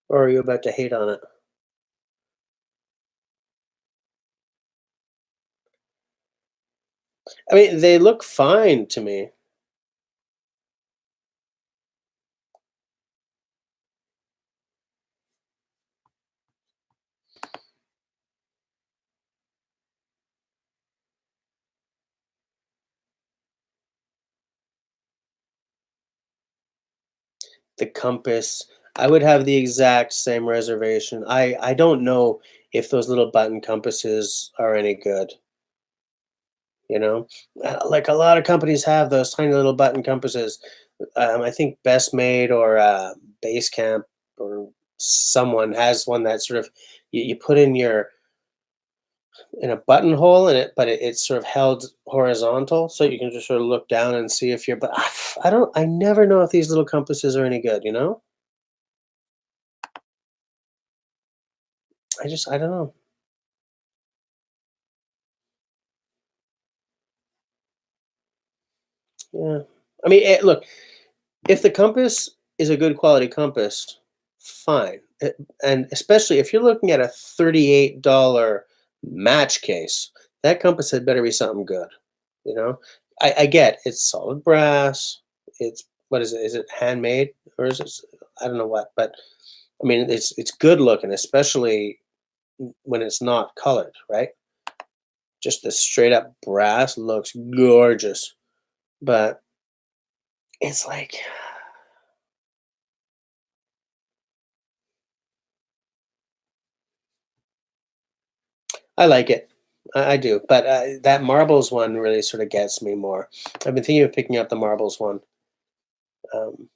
or are you about to hate on it? I mean, they look fine to me. The compass, I would have the exact same reservation. I don't know if those little button compasses are any good. You know, like a lot of companies have those tiny little button compasses. I think Best Made or Basecamp or someone has one that sort of you put in a buttonhole in it, but it's sort of held horizontal, so you can just sort of look down and see if you're. But I don't. I never know if these little compasses are any good. You know, I don't know. Yeah, I mean, look, if the compass is a good quality compass, fine. And especially if you're looking at a $38 match case, that compass had better be something good. You know, I get it's solid brass. It's what is it? Is it handmade or is it? I don't know what, but I mean, it's good looking, especially when it's not colored, right? Just the straight up brass looks gorgeous, but it's like I like it. I do, but that marbles one really sort of gets me more. I've been thinking of picking up the marbles one. Um,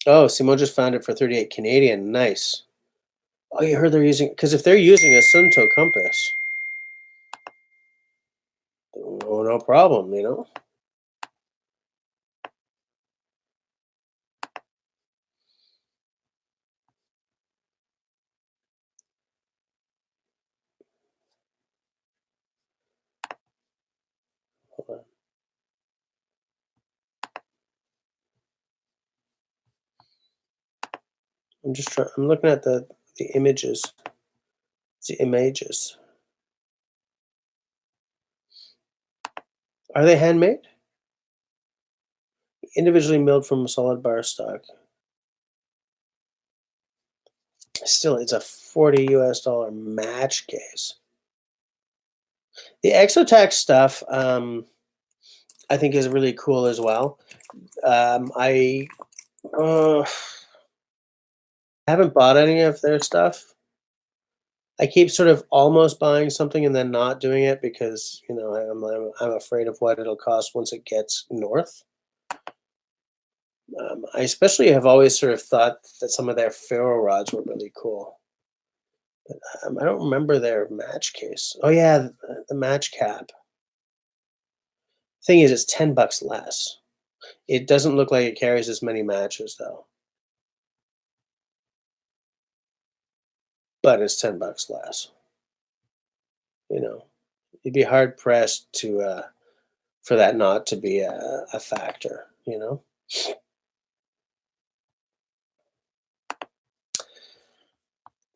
oh, Simone just found it for 38 Canadian. Nice. Oh, you heard they're using because if they're using a Sunto compass, oh no problem, you know? Hold on. I'm looking at the images. It's the images. Are they handmade? Individually milled from solid bar stock. Still, it's a $40 match case. The Exotac stuff, I think is really cool as well. I haven't bought any of their stuff. I keep sort of almost buying something and then not doing it because I'm afraid of what it'll cost once it gets north. I especially have always sort of thought that some of their ferro rods were really cool. But I don't remember their match case. Oh yeah, the match cap. Thing is, it's $10 less. It doesn't look like it carries as many matches though, but it's $10 less. You know, you'd be hard pressed to for that not to be a factor. You know.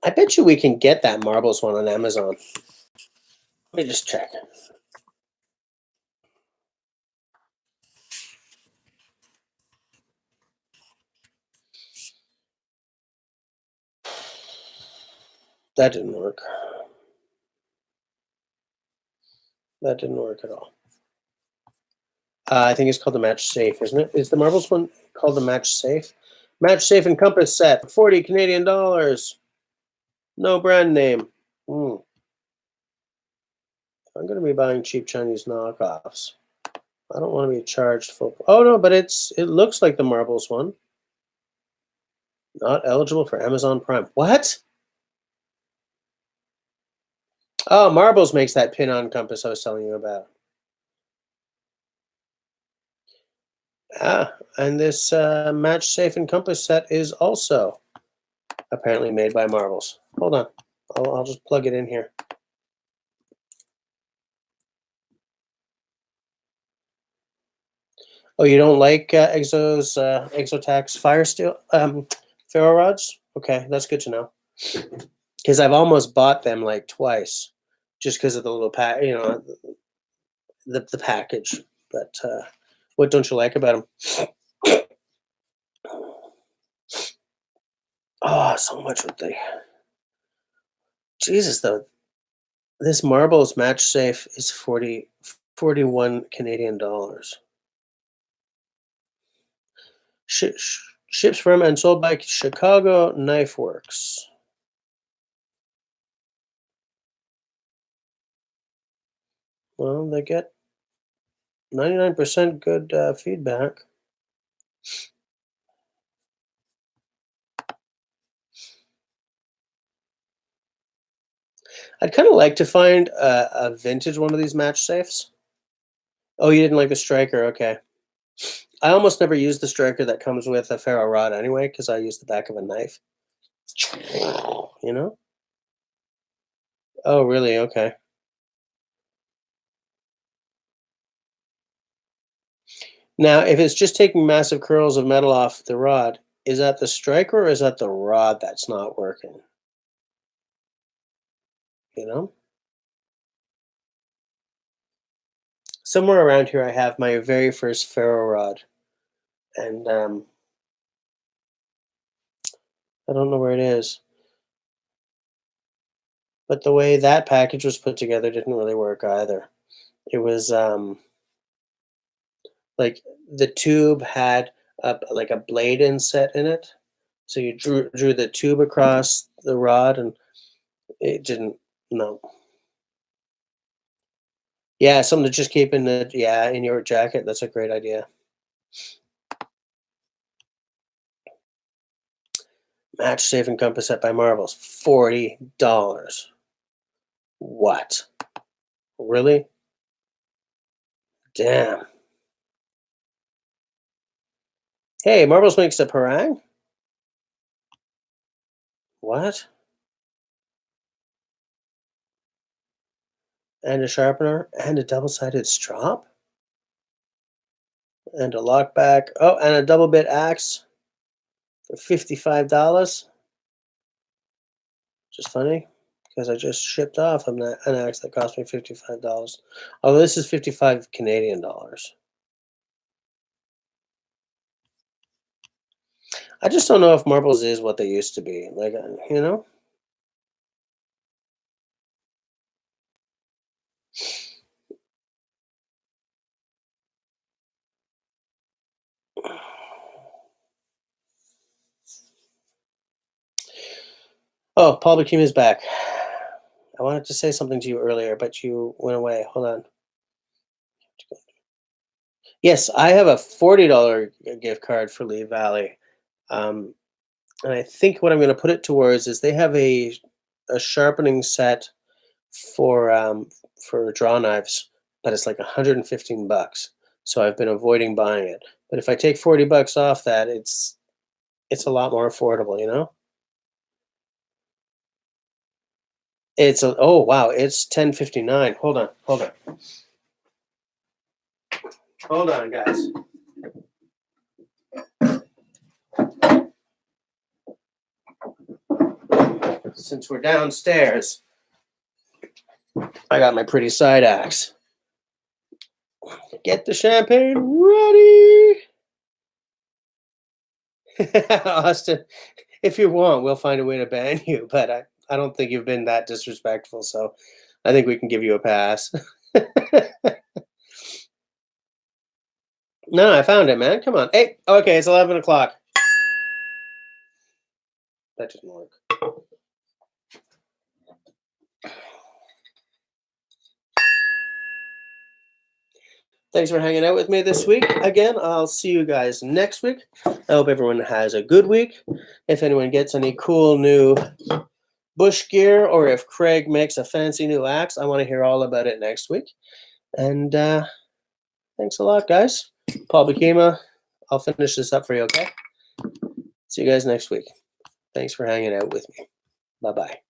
I bet you we can get that marbles one on Amazon. Let me just check. That didn't work. That didn't work at all. I think it's called the Match Safe, isn't it? Is the marbles one called the Match Safe? Match Safe and Compass set, 40 Canadian dollars. No brand name. I'm going to be buying cheap Chinese knockoffs. I don't want to be charged full. Oh no, but it looks like the marbles one. Not eligible for Amazon Prime. What? Oh, Marbles makes that pin-on compass I was telling you about. And this Match Safe and Compass set is also apparently made by Marbles. Hold on. I'll just plug it in here. Oh, you don't like Exotac's Fire Steel ferro rods? Okay, that's good to know. Because I've almost bought them like twice, just because of the little the package. But what don't you like about them? Oh, so much with the Jesus though. This Marbles Match Safe is 41 Canadian dollars. Ships from and sold by Chicago Knife Works. Well, they get 99% good feedback. I'd kind of like to find a vintage one of these match safes. Oh, you didn't like the striker? Okay. I almost never use the striker that comes with a ferro rod anyway, because I use the back of a knife. You know? Oh, really? Okay. Now, if it's just taking massive curls of metal off the rod, is that the striker or is that the rod that's not working? You know? Somewhere around here, I have my very first ferro rod, and I don't know where it is. But the way that package was put together didn't really work either. It was like the tube had like a blade inset in it, so you drew the tube across the rod, and it didn't. No. Yeah, something to just keep in in your jacket. That's a great idea. Match Safe and Compass set by Marvels, $40. What? Really? Damn. Hey, Marbles makes a parang? What? And a sharpener and a double-sided strop? And a lockback. Oh, and a double bit axe for $55. Which is funny because I just shipped off an axe that cost me $55. Although this is 55 Canadian dollars. I just don't know if marbles is what they used to be. Like, you know? Oh, Paul Bakim is back. I wanted to say something to you earlier, but you went away. Hold on. Yes, I have a $40 gift card for Lee Valley. And I think what I'm going to put it towards is they have a sharpening set for draw knives, but it's like $115. So I've been avoiding buying it. But if I take $40 off that, it's a lot more affordable, you know? Oh wow, it's $10.59. Hold on, guys. Since we're downstairs, I got my pretty side axe. Get the champagne ready. Austin, if you want, we'll find a way to ban you, but I don't think you've been that disrespectful, so I think we can give you a pass. No, I found it, man. Come on. Hey, okay, it's 11 o'clock. That didn't work. Thanks for hanging out with me this week. Again, I'll see you guys next week. I hope everyone has a good week. If anyone gets any cool new bush gear, or if Craig makes a fancy new axe, I want to hear all about it next week. And thanks a lot, guys. Paul Bakima, I'll finish this up for you, okay? See you guys next week. Thanks for hanging out with me. Bye-bye.